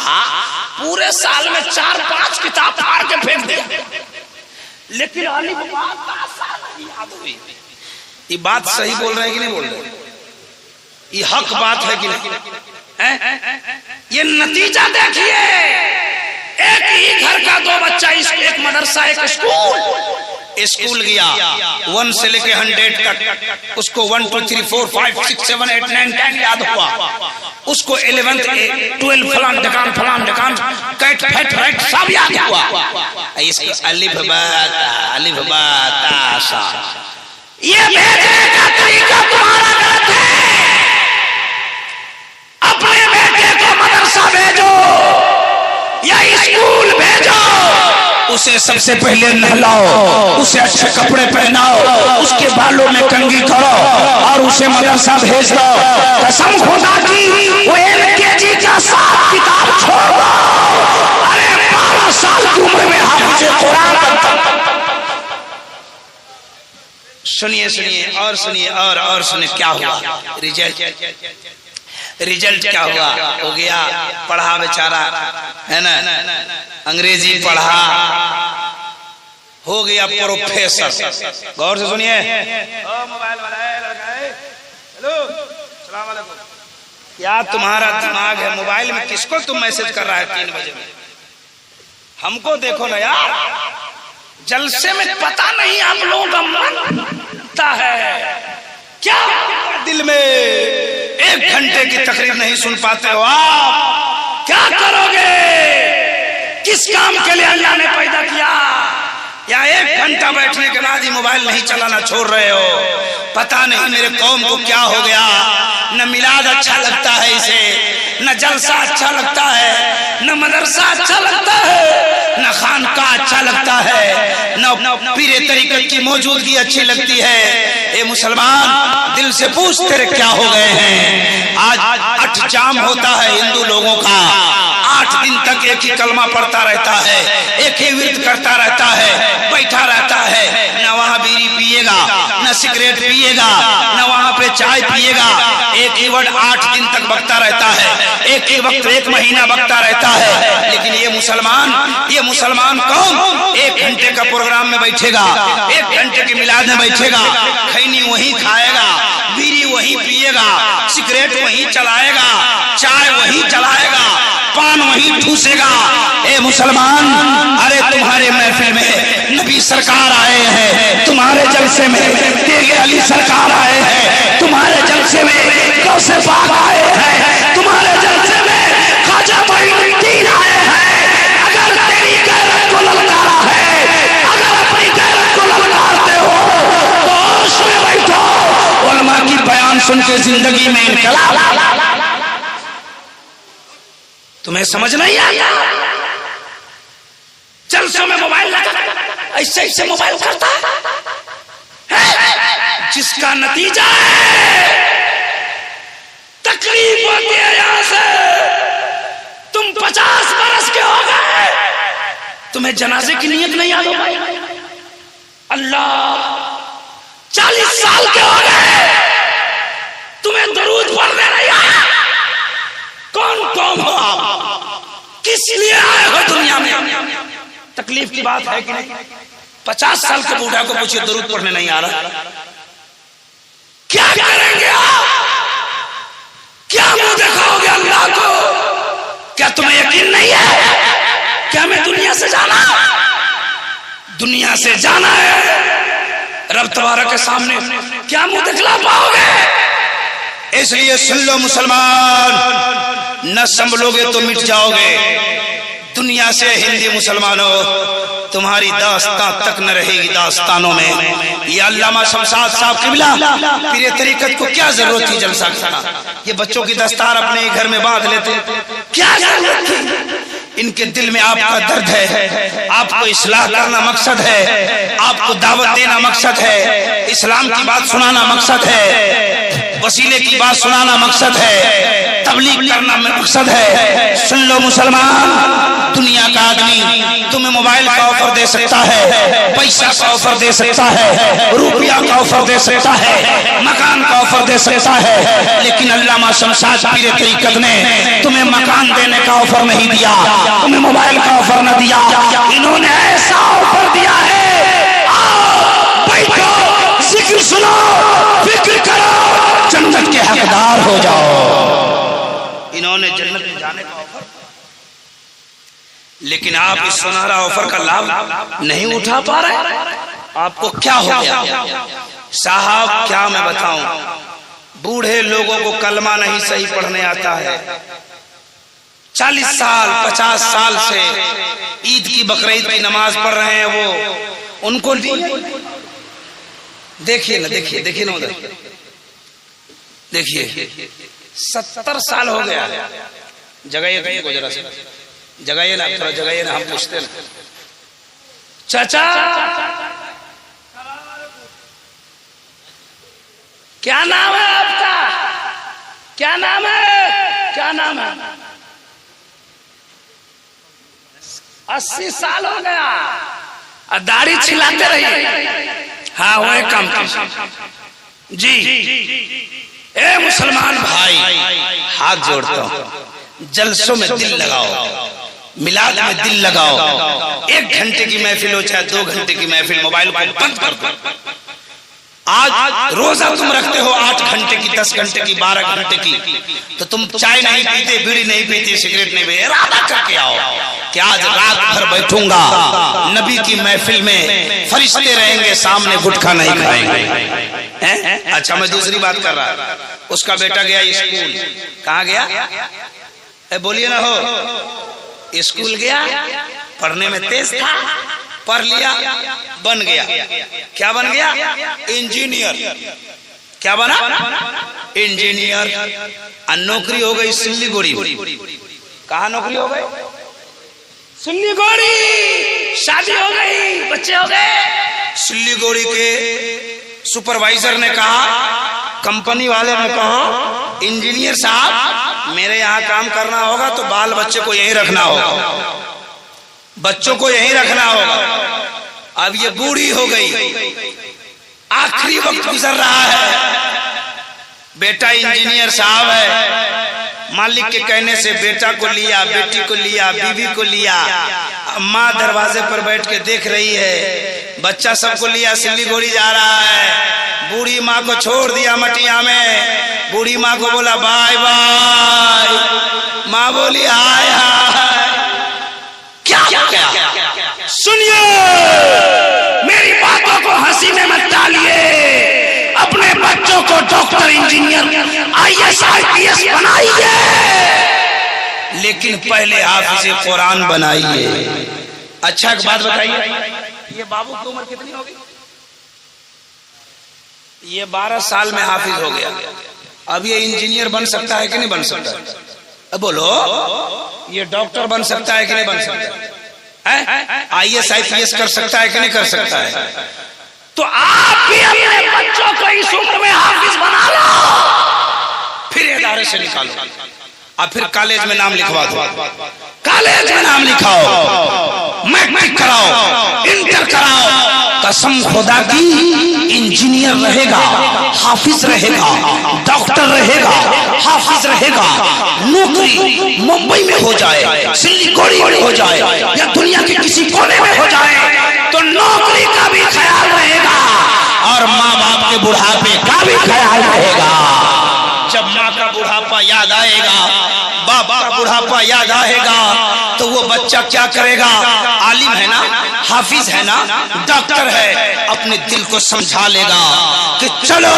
पूरे साल में 4-5 किताब फाड़ के फेंक दिया, लेकिन अलिफ बा ता सा नहीं याद हुई। ये बात सही बोल रहे हैं कि नहीं बोल रहे? ये हक बात है कि नहीं? ये नतीजा देखिए, एक ही घर का 2 बच्चा, एक मदरसा एक स्कूल, स्कूल गया 1 से लेके 100 तक, उसको 1 2 3 4 5 6 7 8 9 10 याद हुआ। उसको 11th 12 फलान ढकान कैट फैट राइट सब याद हुआ। इसको अलिफ बा ता सा, ये भेजने का तरीका तुम्हारा गलत है। अपने बेटे को मदरसा भेजो या स्कूल भेजो, उसे सबसे पहले नहलाओ, उसे अच्छे कपड़े पहनाओ, उसके बालों में कंघी करो और उसे मदरसा भेज दो। कसम खुदा की वो LKG का 7 किताब छोड़ दो, अरे 12 साल की उम्र में हाफिज़े कुरान बनता। सुनिए और सुनिए और सुनिए क्या हुआ। रिजल्ट क्या हुआ, हो गया पढ़ा बेचारा है ना, अंग्रेजी पढ़ा, हो गया प्रोफेसर। गौर से सुनिए, मोबाइल वाला है लड़का है, हेलो सलाम वालेकुम, क्या तुम्हारा दिमाग है, मोबाइल में किसको तुम मैसेज कर रहा है 3 बजे में? हमको देखो ना यार, जलसे में पता नहीं आप लोगों का मन है क्या दिल में। 1 घंटे की तकरीर नहीं सुन पाते हो आप, क्या करोगे? किस काम के लिए अल्लाह ने पैदा किया? या 1 घंटा बैठने के बाद ही मोबाइल नहीं चलाना छोड़ रहे हो? पता नहीं मेरे कौम को क्या हो गया, न मिलाद अच्छा लगता है इसे, न जलसा अच्छा लगता है, न मदरसा अच्छा लगता है, न खानकाह अच्छा लगता है, न पीरे तरीकत की मौजूदगी अच्छी लगती है। ए मुसलमान, दिल से पूछ तेरे क्या हो गए हैं? आज 8 जाम होता है हिंदू लोगों का, 8 दिन तक एक ही कलमा पढ़ता रहता है, एक ही विरद करता रहता है, बैठा रहता है, न वहाँ बीड़ी पिएगा, न सिगरेट पिएगा, न वहाँ पे चाय पिएगा, एक ही वर्ड 8 दिन तक बकता रहता है, एक ही वक्त 1 महीना बकता रहता है। लेकिन ये मुसलमान कौन 1 घंटे का प्रोग्राम में बैठेगा, 1 घंटे की मिलाद में बैठेगा, खैनी वही खाएगा, बीड़ी वही पिएगा, सिगरेट वही चलाएगा, चाय वही चलाएगा, पान वही ठूसेगा। ए मुसलमान, अरे तुम्हारे महफिल में नबी सरकार आए हैं, तुम्हारे जलसे में तेगे अली सरकार आए हैं, तुम्हारे जलसे में गौसे पाक आए हैं, तुम्हारे जलसे में ख्वाजा मोइनुद्दीन आए हैं। अगर तेरी गैरत को ललकारा है, अगर अपनी गैरत को ललकारते हो तो होश में बैठो। उलमा की बयान सुन के जिंदगी में इनकलाब। तुम्हें समझ नहीं आता? जलसों में मोबाइल ऐसे मोबाइल करता है, जिसका नतीजा है तकलीफ होती है। यहां से तुम 50 बरस के हो गए, तुम्हें जनाजे की नियत नहीं याद हो पाई। अल्लाह 40 साल के हो गए, तुम्हें दरूद पढ़ने नहीं आया। कौन हो आप? किस लिए आए हो दुनिया में? तकलीफ की बात है कि नहीं? 50 साल के बूढ़ा को पूछिए दरूद पढ़ने नहीं आ रहा, क्या करेंगे आप? क्या मुंह दिखाओगे अल्लाह को? क्या तुम्हें यकीन नहीं है? क्या मैं दुनिया से जाना है रब तबारक के सामने? क्या मुंह दिखला पाओगे? इसलिए सुन लो मुसलमान, न संभलोगे तो मिट जाओगे दुनिया से। हिंदी मुसलमानों, तुम्हारी दास्तां तक न रहेगी दास्तानों में। ये अल्लामा शमशाद साहब किबला पीरे तरीकत को क्या जरूरत थी जलसा करना? ये बच्चों की दस्तार अपने घर में बांध लेते, क्या जरूरत थी? इनके दिल में आपका दर्द है, आपको इस्लाह करना मकसद है, आपको दावत देना मकसद है, इस्लाम की बात सुनाना मकसद है, वसीले की बात सुनाना मकसद है, तबलीग करना मकसद है। सुन लो मुसलमान, दुनिया का आदमी तुम्हें मोबाइल का ऑफर दे सकता है, पैसा का ऑफर दे सकता है, रुपया का ऑफर दे सकता है, मकान का ऑफर दे सकता है, लेकिन अल्लामा शमशाद पीरे तरीकत ने तुम्हें मकान देने का ऑफर नहीं दिया, तुम्हें मोबाइल का ऑफर न दिया। इन्होंने ऐसा ऑफर दिया है, बैठो, जिक्र सुनो, फिक्र करो, जन्नत के हकदार हो जाओ। इन्होंने जन्नत में जाने का ऑफर, लेकिन आप इस सुनहरा ऑफर का लाभ नहीं उठा पा रहे। आपको क्या हो गया? साहब क्या मैं बताऊं, बूढ़े लोगों को कलमा नहीं सही पढ़ने आता है। 40 साल 50 साल से ईद की बकरीद की नमाज पढ़ रहे हैं वो, उनको देखिए ना, देखिए ना उधर, देखिए 70 साल हो गया। जगाइए को जरा से, जगाइए ना, थोड़ा जगाइए ना, हम पूछते ना। चाचा क्या नाम है आपका? क्या नाम है? क्या नाम है? 80 साल हो गया और दाढ़ी छिलाते रहिए। हाँ वो कम जी। ए मुसलमान भाई, हाथ जोड़ता हूं, जलसों में दिल लगाओ, मिलाद में दिल लगाओ। 1 घंटे की महफिल हो चाहे 2 घंटे की महफिल, मोबाइल को बंद कर दो। आज रोजा तुम रखते हो 8 घंटे की, 10 घंटे की, 12 घंटे की, तो तुम चाय नहीं पीते, बीड़ी नहीं पीते, सिगरेट नहीं पीते, इरादा करके आओ कि आज रात भर बैठूंगा नबी की महफिल में, फरिश्ते रहेंगे सामने, गुटखा नहीं खाएंगे। अच्छा मैं दूसरी बात कर रहा, उसका बेटा गया स्कूल, कहाँ गया? बोलिए ना, हो स्कूल गया, पढ़ने में तेज था, पढ़ लिया, बन गया। क्या बन गया? इंजीनियर। क्या बना? इंजीनियर। और नौकरी हो गई सिल्लीगुड़ी। कहाँ नौकरी हो गई? सिल्लीगुड़ी। शादी हो गई, बच्चे हो गए। सिल्लीगुड़ी के सुपरवाइजर ने कहा, कंपनी वाले ने कहा, इंजीनियर साहब मेरे यहाँ काम करना होगा तो बाल बच्चे को यहीं रखना होगा, बच्चों को यहीं रखना होगा। अब ये बूढ़ी हो गई, आखिरी वक्त गुजर रहा है, बेटा इंजीनियर साहब है, मालिक के कहने से बेटा को लिया, बेटी को लिया, बीवी को लिया। माँ दरवाजे पर बैठ के देख रही है, बच्चा सबको लिया, सिल्लीगुड़ी जा रहा है। बूढ़ी माँ को छोड़ दिया मटिया में, बूढ़ी माँ को बोला बाय बाय, माँ बोली हाय हाय। क्या सुनिए, मेरी बातों को हंसी में मत डालिए, अपने बच्चों को डॉक्टर, इंजीनियर, IAS IPS बनाइए, लेकिन पहले हाफिज़े कुरान बनाइए। अच्छा एक बात बताइए, ये बाबू की उम्र कितनी होगी? ये 12 साल में हाफिज हो गया। अब ये इंजीनियर बन सकता है कि नहीं बन सकता? अब बोलो, ये डॉक्टर बन सकता है कि नहीं बन सकता? IAS IPS कर सकता है कि नहीं कर सकता है? तो आप भी अपने बच्चों को इस उम्र में हाफिज बना लो, फिर इदारे से निकालो और फिर कॉलेज में नाम लिखवा दो, कॉलेज में नाम लिखाओ, मैट्रिक कराओ, इंटर कराओ। कसम खुदा की, इंजीनियर रहेगा, हाफिज रहेगा, डॉक्टर रहेगा, हाफिज रहेगा, नौकरी मुंबई में हो जाए, सिल्लीगुड़ी में हो जाए, या दुनिया के किसी कोने में हो जाए, तो नौकरी का भी ख्याल रहेगा और माँ बाप के बुढ़ापे का भी ख्याल रहेगा। जब माँ का बुढ़ापा याद आएगा, बाबा का बुढ़ापा याद आएगा, तो वो बच्चा क्या करेगा? आलिम है ना, हाफिज है ना, डॉक्टर है, अपने दिल को समझा लेगा कि चलो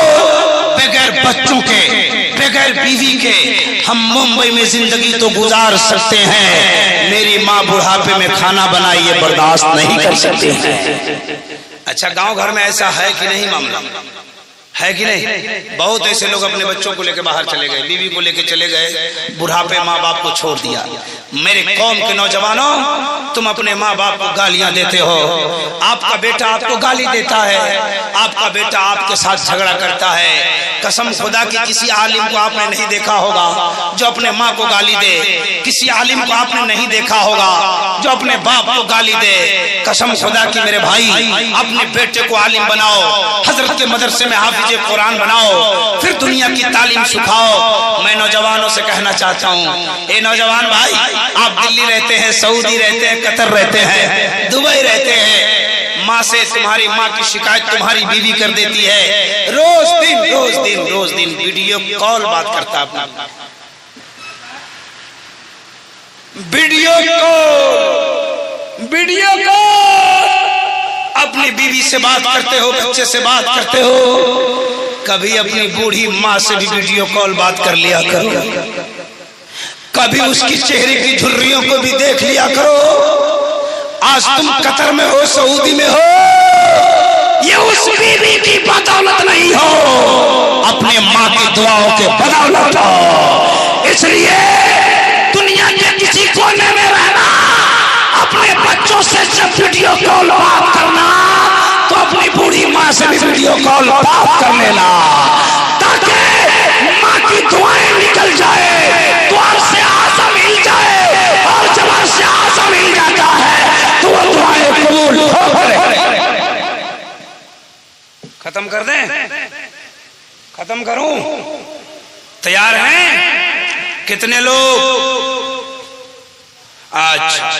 बगैर बच्चों के, बगैर बीवी के हम मुंबई में जिंदगी तो गुजार सकते हैं, मेरी माँ बुढ़ापे में खाना बनाई ये बर्दाश्त नहीं कर सकते हैं। अच्छा गांव घर में ऐसा है कि नहीं? मामला है कि नहीं? बहुत ऐसे लोग अपने बच्चों को लेकर बाहर चले गए, बीवी को लेकर चले गए, बुढ़ापे माँ बाप को छोड़ दिया। मेरे कौम के नौजवानों, तुम अपने माँ बाप को गालियां देते हो, आपका बेटा आपको गाली देता है, आपका बेटा आपके साथ झगड़ा करता है। कसम खुदा की, किसी आलिम को आपने नहीं देखा होगा जो अपने माँ को गाली दे, किसी आलिम को आपने नहीं देखा होगा जो अपने बाप को गाली दे। कसम खुदा की मेरे भाई, अपने बेटे को आलिम बनाओ, हजरत के मदरसे में हाफिज कुरान बनाओ, फिर दुनिया की तालीम सिखाओ। मैं नौजवानों से कहना चाहता हूँ, ए नौजवान भाई, आप दिल्ली रहते हैं, सऊदी रहते हैं, कतर रहते हैं, दुबई रहते हैं, माँ से तुम्हारी माँ की शिकायत तुम्हारी बीवी कर देती है, रोज दिन वीडियो कॉल बात करता अपना, वीडियो कॉल। अब अपनी बीवी से बात करते हो, बच्चे से बात करते हो, कभी अपनी बूढ़ी माँ से भी वीडियो कॉल बात कर लिया करो, कभी उसकी चेहरे की झुर्रियों को भी देख लिया करो। आज तुम कतर में हो, सऊदी में हो, ये उस बीवी की बदौलत नहीं हो, अपने माँ की दुआओं के बदौलत हो। इसलिए दुनिया के किसी कोने में रहना, अपने बच्चों से जब वीडियो कॉल बात करना तो अपनी बूढ़ी माँ से भी वीडियो कॉल बात कर लेना, ताकि माँ की दुआएं निकल जाए, द्वार से आसा मिल जाए, और जब से आसा मिल जाता है तो वो दुआएं कबूल हो गए। खत्म कर दें? खत्म करूं? तैयार हैं? कितने लोग? अच्छा,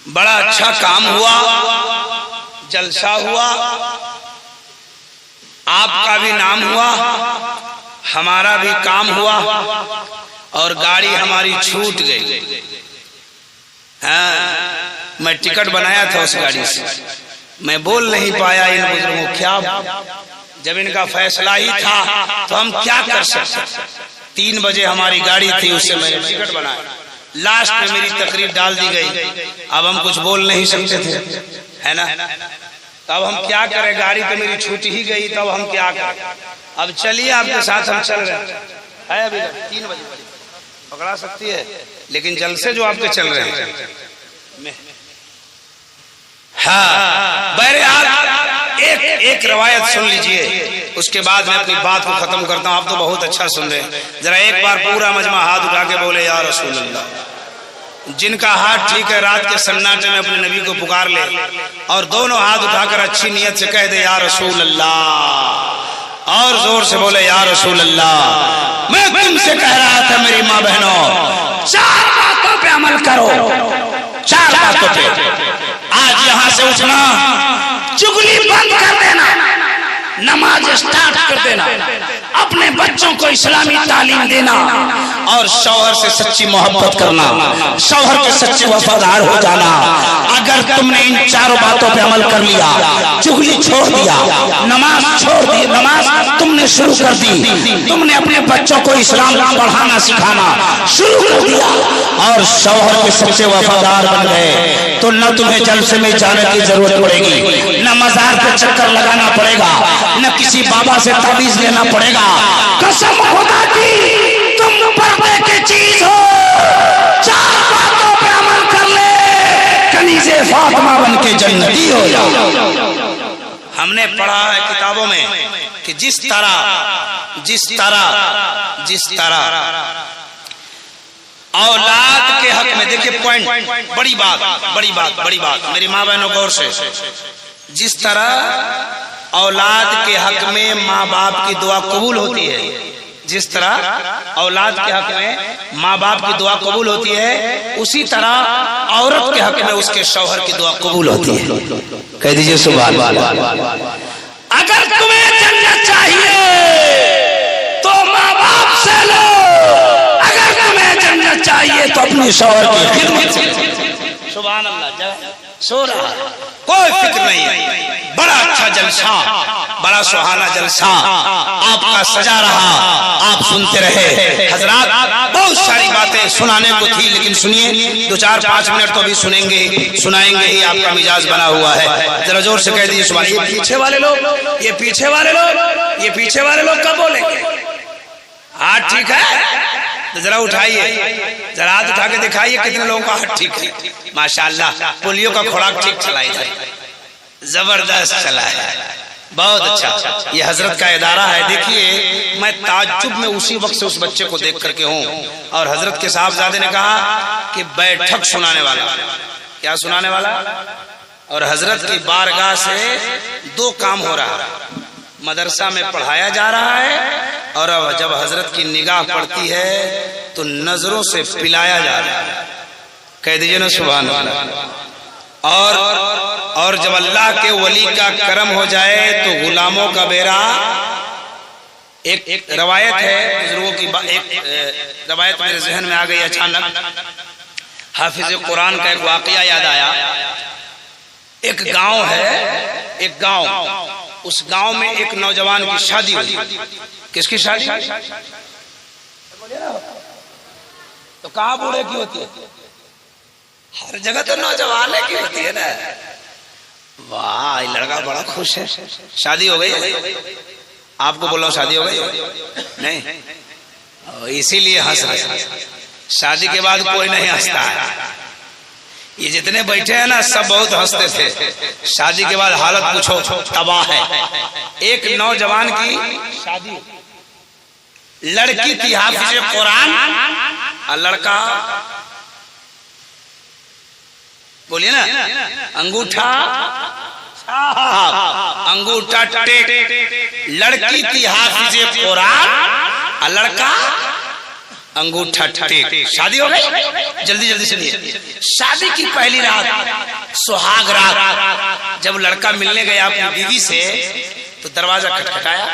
बड़ा अच्छा काम हुआ, जलसा हुआ, आपका भी नाम हुआ, हमारा भी काम हुआ, और गाड़ी हमारी छूट गई। हाँ, मैं टिकट बनाया था उस गाड़ी से, मैं बोल नहीं पाया इन बुजुर्गों क्या, जब इनका फैसला ही था तो हम क्या कर सकते। 3 बजे हमारी गाड़ी थी, उससे मैंने टिकट बनाया, लास्ट में मेरी तकरीर डाल दी गई। अब हम कुछ बोल नहीं सकते थे, है ना। तो अब हम क्या करें, गाड़ी तो मेरी छूट ही गई, तब हम क्या करें। अब चलिए आपके साथ हम चल रहे हैं, अभी 3 बजे पकड़ा सकती है, लेकिन जलसे जो आपके चल रहे हैं, हाँ, एक रवायत सुन लीजिए, उसके बाद मैं अपनी बात को खत्म करता हूँ। आप तो बहुत अच्छा सुन रहे हैं, जरा एक बार पूरा मजमा हाथ उठा के बोले या रसूल अल्लाह। जिनका हाथ ठीक है, रात के सन्नाटे में अपने नबी को पुकार ले, और दोनों हाथ उठाकर अच्छी नीयत से कह दे या रसूल अल्लाह, और जोर से बोले या रसूल अल्लाह। मैं तुमसे कह रहा था मेरी माँ बहनों, 4 बातों पे अमल करो, 4 बातों पे। आज यहां से उठना, चुगली बंद कर देना, नमाज स्टार्ट कर देना, अपने बच्चों को इस्लामी तालीम देना, और शौहर से सच्ची मोहब्बत करना, शौहर के सच्चे वफादार हो जाना। अगर तुमने इन 4 बातों पे अमल कर लिया, चुगली छोड़ दिया, नमाज छोड़ दी, नमाज तुमने शुरू कर दी, तुमने अपने बच्चों को इस्लाम पढ़ाना सिखाना शुरू कर दिया, और शौहर के सच्चे वफादार बन गए, तो न तुम्हें जलसे में जाने की जरूरत पड़ेगी, न मजार पे चक्कर लगाना पड़ेगा, न किसी बाबा से ताबीज लेना पड़ेगा। कसम खुदा की तुम पर्दे की चीज हो, 4 बातों पे अमल कर ले, कनीज़े फातिमा बन के जन्नती हो जाओ। हमने पढ़ा है किताबों में कि जिस तरह औलाद के हक में, देखिए पॉइंट, बड़ी बात मेरी माँ बहनों गौर से, जिस तरह औलाद के हक में माँ बाप की दुआ कबूल होती है, जिस तरह औलाद के हक में माँ बाप की दुआ कबूल होती है, उसी तरह औरत के हक में उसके शौहर की दुआ कबूल होती है। कह दीजिए सुभान अल्लाह। अगर तुम्हें जन्नत चाहिए तो माँ बाप से लो, अगर तुम्हें जन्नत चाहिए तो अपने शौहर की खिदमत से। सुभान अल्लाह। सो रहा, कोई फिक्र नहीं है, बड़ा अच्छा जलसा, बड़ा सुहाना जलसा आपका सजा रहा, आप सुनते रहे। हजरात बहुत सारी बातें सुनाने को थी, लेकिन सुनिए, 2-4-5 मिनट तो अभी सुनाएंगे ही, आपका मिजाज बना हुआ है। जरा जोर से कह दीजिए सुभान। ये पीछे वाले लोग कब बोलेंगे? हाथ ठीक है तो जरा उठाइए, जरा हाथ उठा के दिखाइए कितने लोगों का हाथ ठीक है। माशाअल्लाह, पोलियो का खुराक ठीक चलाई है, जबरदस्त चला है, बहुत अच्छा। ये हजरत का इदारा है। देखिए, मैं ताज्जुब में उसी वक्त से उस बच्चे को देख करके हूँ, और हजरत के साहबजादे ने कहा कि बैठक सुनाने वाला, क्या सुनाने वाला, और हजरत की बारगाह से 2 काम हो रहा है, मदरसा में पढ़ाया जा रहा है, और अब जब हजरत की निगाह पड़ती है तो नजरों से पिलाया जा रहा है। कह दीजिए ना सुभान अल्लाह। और जब अल्लाह के वली का करम हो जाए तो गुलामों का बेड़ा। एक रवायत है बुजुर्गों की, एक रवायत मेरे जहन में आ गई अचानक। हाफिज कुरान का एक वाकया याद आया। एक गांव है, एक गांव, उस गांव में एक नौजवान की शादी हुई। किसकी शादी? तो कहाँ बूढ़े की होती है? हर जगह तो नौजवान की होती है ना। वाह, ये लड़का बड़ा खुश है। शादी हो गई? आपको बोल रहा हूं शादी हो गई? नहीं, इसीलिए हंस रहे। शादी के बाद कोई नहीं हंसता है। ये जितने बैठे हैं ना सब बहुत हंसते थे। शादी के बाद हालत पूछो तबाह है। एक नौजवान की शादी, लड़की थी हाफिज कुरान और लड़का, बोलिए ना, अंगूठा अंगूठा टेक। लड़की थी हाफिज कुरान और लड़का अंगूठा टेक। शादी हो गई। जल्दी जल्दी सुनिए। शादी की पहली रात, सुहाग रात, जब लड़का मिलने गया अपनी बीवी से तो दरवाजा खटखटाया।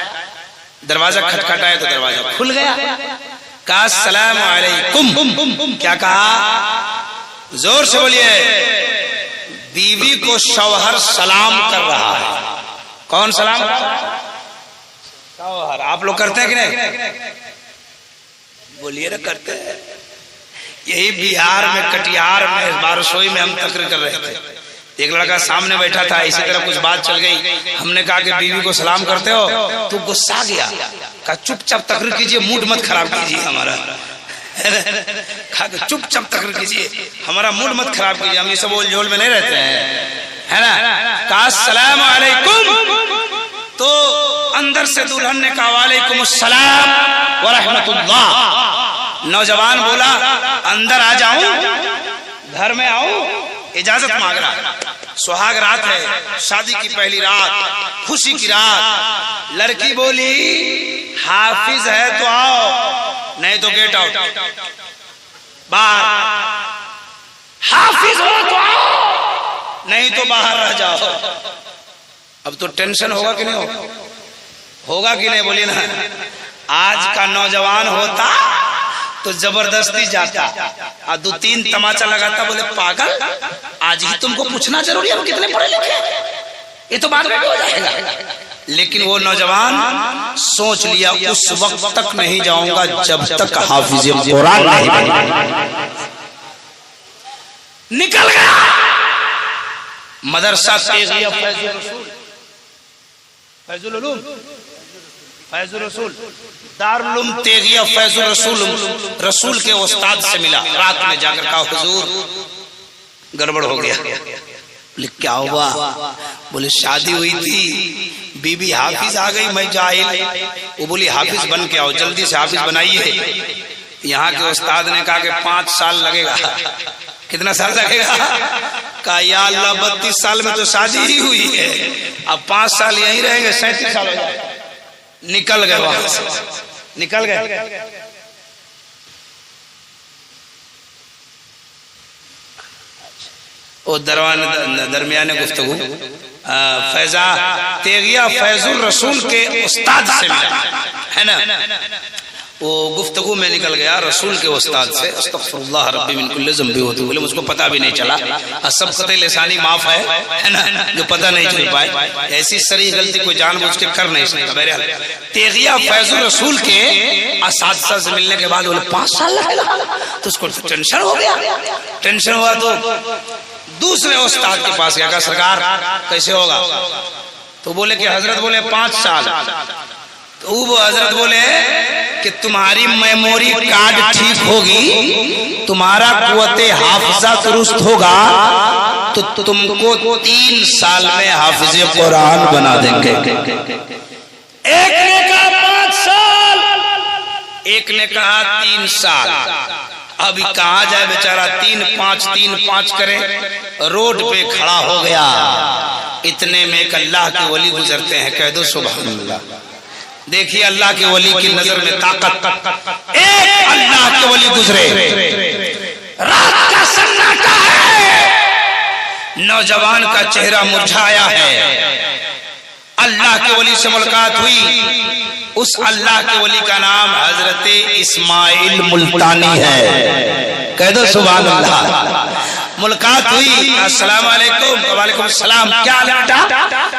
दरवाजा खटखटाया तो दरवाजा खुल गया। कहा अस्सलाम वालेकुम। क्या कहा? जोर से बोलिए। बीवी को शौहर सलाम कर रहा है। कौन सलाम? शौहर। आप लोग करते हैं कि नहीं? बोलिए ना, करते हैं। यही बिहार में कटिहार में बारसोई में हम तकरीर कर रहे थे। एक लड़का सामने बैठा था, इसी तरह कुछ बात चल गई। हमने कहा कि बीवी को सलाम करते हो? तो गुस्सा गया। कहा चुपचाप तकरीर कीजिए, मूड मत खराब कीजिए हमारा। कहा चुपचाप तकरीर कीजिए, हमारा मूड मत खराब कीजिए, हम ये सब बोल झोल में नहीं रहते हैं, है ना। कहा अस्सलाम वालेकुम। तो अंदर से दुल्हन ने कहा वालेकुम अस्सलाम व रहमतुल्लाह। नौजवान बोला अंदर आ जाऊं, घर में आऊं? इजाजत मांग रहा। सुहाग रात है, शादी की पहली रात, खुशी की रात। लड़की बोली हाफिज है तो आओ, नहीं तो गेट आउट, बाहर। हाफिज हो तो आओ, नहीं तो बाहर रह जाओ। अब तो टेंशन होगा कि नहीं होगा? होगा कि नहीं? बोलिए ना। आज का नौजवान होता तो जबरदस्ती जाता और 2-3 तमाचा लगाता, बोले पागल, आज ही तुमको पूछना जरूरी है कितने पढ़े लिखे, ये तो बाद में हो जाएगा। लेकिन वो नौजवान सोच लिया उस वक्त तक नहीं जाऊंगा जब तक हाफिज कुरान नहीं बनेगा। निकल गया। मदरसा तेगिया फैजुल उलूम, फैजुल रसूल, दारुल उलूम तेगिया फैजुल रसूल, रसूल के उस्ताद से मिला। रात में जाकर कहा हुजूर गड़बड़ हो गया। बोले क्या हुआ? बोले शादी हुई थी, बीबी हाफिज आ गई, मैं जाहिल। वो बोली हाफिज बन के आओ, जल्दी से हाफिज बनाइए। यहाँ के उस्ताद ने कहा कि 5 साल लगेगा। कितना साल लगेगा? कहा या अल्लाह 32 साल में तो शादी ही हुई है, अब 5 साल यहीं रहेंगे, 37 साल हो जाएगा। निकल गए वहां से, निकल गए। वो दरमियान गुफ्तगू फैजा तेगिया फैजुल रसूल के उस्ताद से मिला, है ना। वो गुफ्तगू में निकल गया रसूल के उस्ताद से। अस्तगफिरुल्लाह रब्बी मिन कुल्ली ज़ंबी होती। बोले मुझको पता भी नहीं चला, सब कतई लिसानी माफ है ना, जो पता नहीं चल पाए। ऐसी सरी गलती कोई जानबूझ के कर नहीं सकता। बहरहाल तेगिया फैजुल रसूल के असातिज़ा से मिलने के बाद बोले 5 साल लगेगा, तो उसको टेंशन हो गया। टेंशन हुआ तो दूसरे उस्ताद के पास गया, सरकार कैसे होगा? तो बोले कि हजरत बोले 5 साल। तो वो हजरत बोले कि तुम्हारी मेमोरी कार्ड ठीक होगी, तुम्हारा कुव्वते हाफिजा दुरुस्त होगा, तो तुमको 3 साल में हाफिज कुरान बना देंगे। एक ने कहा 5 साल, एक ने कहा 3 साल। अभी कहा जाए बेचारा 3-5 करे, रोड पे खड़ा हो गया। इतने में एक अल्लाह के वली गुजरते हैं, कह दो सुभान अल्लाह। देखिए अल्लाह के वली की नजर में ताकत। एक अल्लाह के वली गुजरे, रात का सन्नाटा है, नौजवान का चेहरा मुरझाया है। अल्लाह के वली से मुलाकात हुई। उस अल्लाह के वली का नाम हजरत इस्माइल मुल्तानी है, कह दो सुभान अल्लाह। मुलाकात हुई, अस्सलाम वालेकुम, वालेकुम सलाम, क्या हाल है बेटा?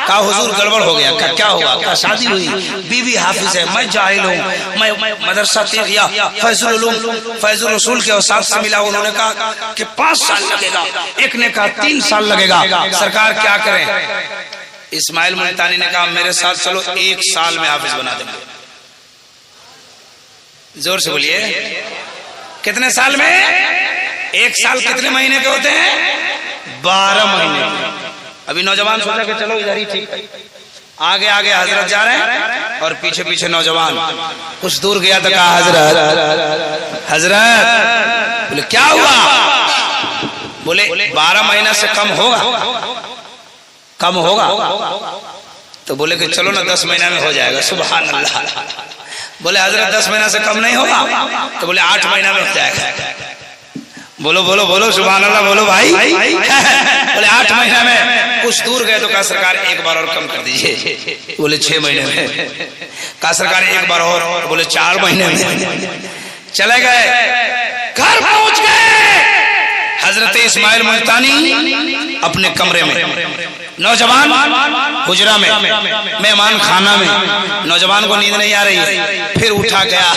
कहा हुजूर गड़बड़ हो गया। क्या हुआ? कहा शादी हुई, बीवी हाफिज है, मैं जाहिल हूँ, मैं मदरसा तेगिया फैजुल उलूम फैजुल रसूल के उस्ताद से मिला। उन्होंने कहा कि 5 साल लगेगा, एक ने कहा 3 साल लगेगा, सरकार क्या करें? इस्माइल मुल्तानी ने कहा मेरे साथ चलो, 1 साल में हाफिज बना देंगे। जोर से बोलिए, कितने साल में? 1 साल कितने महीने के होते हैं? 12 महीने। अभी नौजवान सोचा कि चलो इधर ही ठीक है, आगे आगे हजरत जा रहे हैं और पीछे पीछे नौजवान। कुछ दूर गया तो कहा हजरत हजरत, बोले क्या हुआ? बोले 12 महीना से कम होगा, कम होगा? तो बोले कि चलो ना 10 महीना में हो जाएगा। सुभान अल्लाह। बोले हजरत 10 महीना से कम नहीं होगा? तो बोले 8 महीना में हो जाएगा। बोलो बोलो बोलो सुभान अल्लाह, बोलो भाई। बोले 8 महीना में। कुछ दूर गए तो कहा सरकार एक बार और कम कर दीजिए। बोले 6 महीने में। कहा सरकार एक बार और। बोले 4 महीने में। चले गए, घर पहुंच गए। हजरत इस्माइल मुल्तानी अपने कमरे में, नौजवान हुजरा में, मेहमान खाना में। नौजवान को नींद नहीं आ रही है, फिर उठा गया।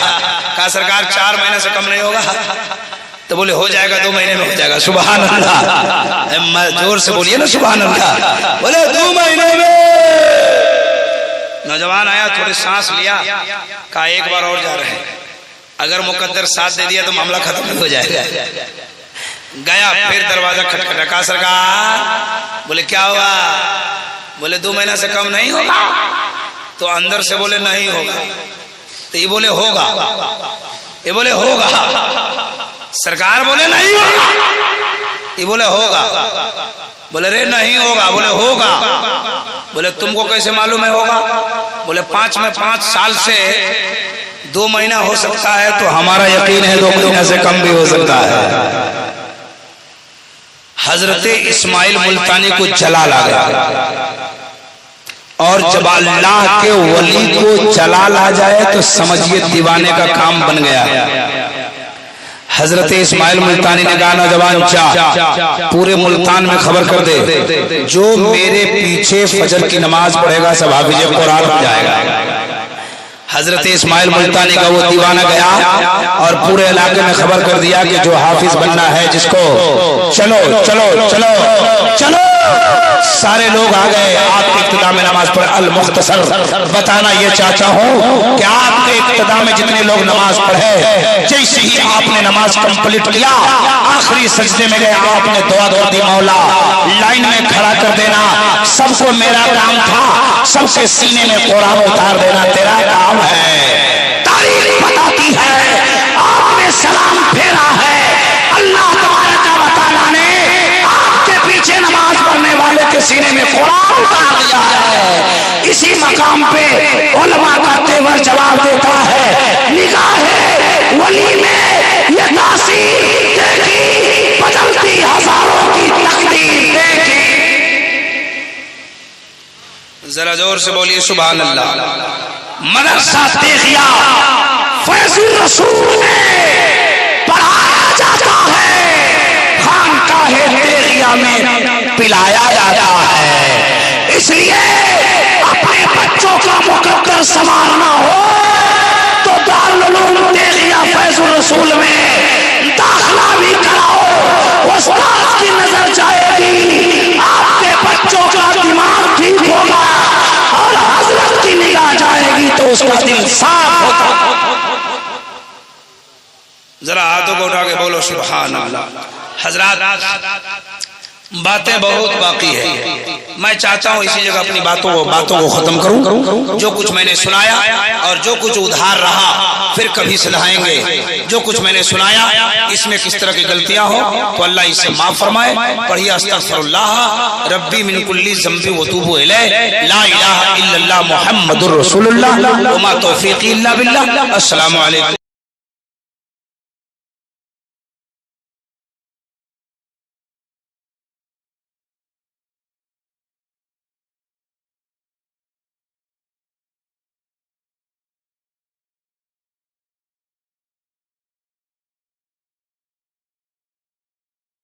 कहा सरकार 4 महीने से कम नहीं होगा? तो बोले हो जाएगा, 2 महीने में हो जाएगा। सुभान अल्लाह, जोर से बोलिए ना सुभान अल्लाह। बोले 2 महीने में। नौजवान आया, थोड़ी सांस लिया, कहा एक बार और जा रहे हैं, अगर मुकद्दर साथ दे दिया तो मामला खत्म हो जाएगा। गया, फिर दरवाजा खटखटा। कहा सरकार। बोले क्या हुआ? बोले 2 महीना से कम नहीं होगा? तो अंदर से बोले नहीं होगा। तो ये बोले होगा, ये बोले होगा। सरकार बोले नहीं होगा, ये बोले होगा। बोले रे नहीं होगा। बोले होगा। बोले तुमको कैसे मालूम है होगा? बोले 5 में 5 साल से 2 महीना हो सकता है, तो हमारा यकीन है 2 महीना से कम भी हो सकता है। हजरत इस्माइल मुल्तानी को जलाल आ गया, और जब अल्लाह के वली को जलाल आ जाए तो समझिए दीवाने का काम बन गया। हजरत इस्माइल मुल्तानी ने कहा नौजवान जा, पूरे मुल्तान में खबर कर दे, जो मेरे पीछे फजर की नमाज पढ़ेगा सब हाफिज कुरान हो जाएगा। हजरत इस्माइल मुल्तानी का वो दीवाना गया और पूरे इलाके में खबर कर दिया कि जो हाफिज बनना है जिसको, चलो चलो चलो चलो। सारे लोग आ गए। आपके इब्तिदा में नमाज पढ़े। अल मुख्तसर बताना ये चाहता हूँ कि आपके इब्तिदा में जितने लोग नमाज पढ़े, जैसे ही आपने नमाज कंप्लीट किया, आखिरी सजदे में गए, आपने दुआ दी मौला लाइन में खड़ा कर देना। सबको मेरा काम था, सबके सीने में कुरान उतार देना तेरा काम है। तारीख बताती है आपने सलाम फेरा है, अल्लाह तबारक व तआला ने आपके पीछे नमाज पढ़ने वाले के सीने में कुरान उतार दिया है। इसी मकाम पे उलमा का तेवर जवाब देता है, निगाहे वली में ये तासीर देखी, बदलती हजारों की तकदीर देखी। जरा जोर से बोलिए सुभान अल्लाह। मदरसा तेगिया फैजुल रसूल में पढ़ाया जाता है, खानकाहे तेगिया में पिलाया जाता है। इसलिए अपने बच्चों का मुकद्दर संवारना हो तो दारुल उलूम तेगिया फैजुल रसूल में दाखिला भी कराओ। उस्ताद की नजर जाएगी, आपके बच्चों का दिमाग ठीक होगा, और हजरत की निगाह जाएगी तो उसका दिल साफ होगा। जरा हाथों को उठा के बोलो सुभान अल्लाह। हजरत बातें बहुत बाकी है, मैं चाहता हूँ इसी जगह अपनी बातों को खत्म करूं। जो कुछ मैंने सुनाया और जो कुछ उधार रहा फिर कभी सुधाएंगे। जो कुछ मैंने सुनाया इसमें किस तरह की गलतियां हो तो अल्लाह इससे माफ फरमाए। पढ़िए अस्तगफिरुल्लाह रब्बी मिन कुल्ली ज़ंबि व तूबू इलैह, ला इलाहा इल्लल्लाह मुहम्मदुर रसूलुल्लाह, व मा तौफीकी इल्ला बिल्लाह। अस्सलामु अलैकुम।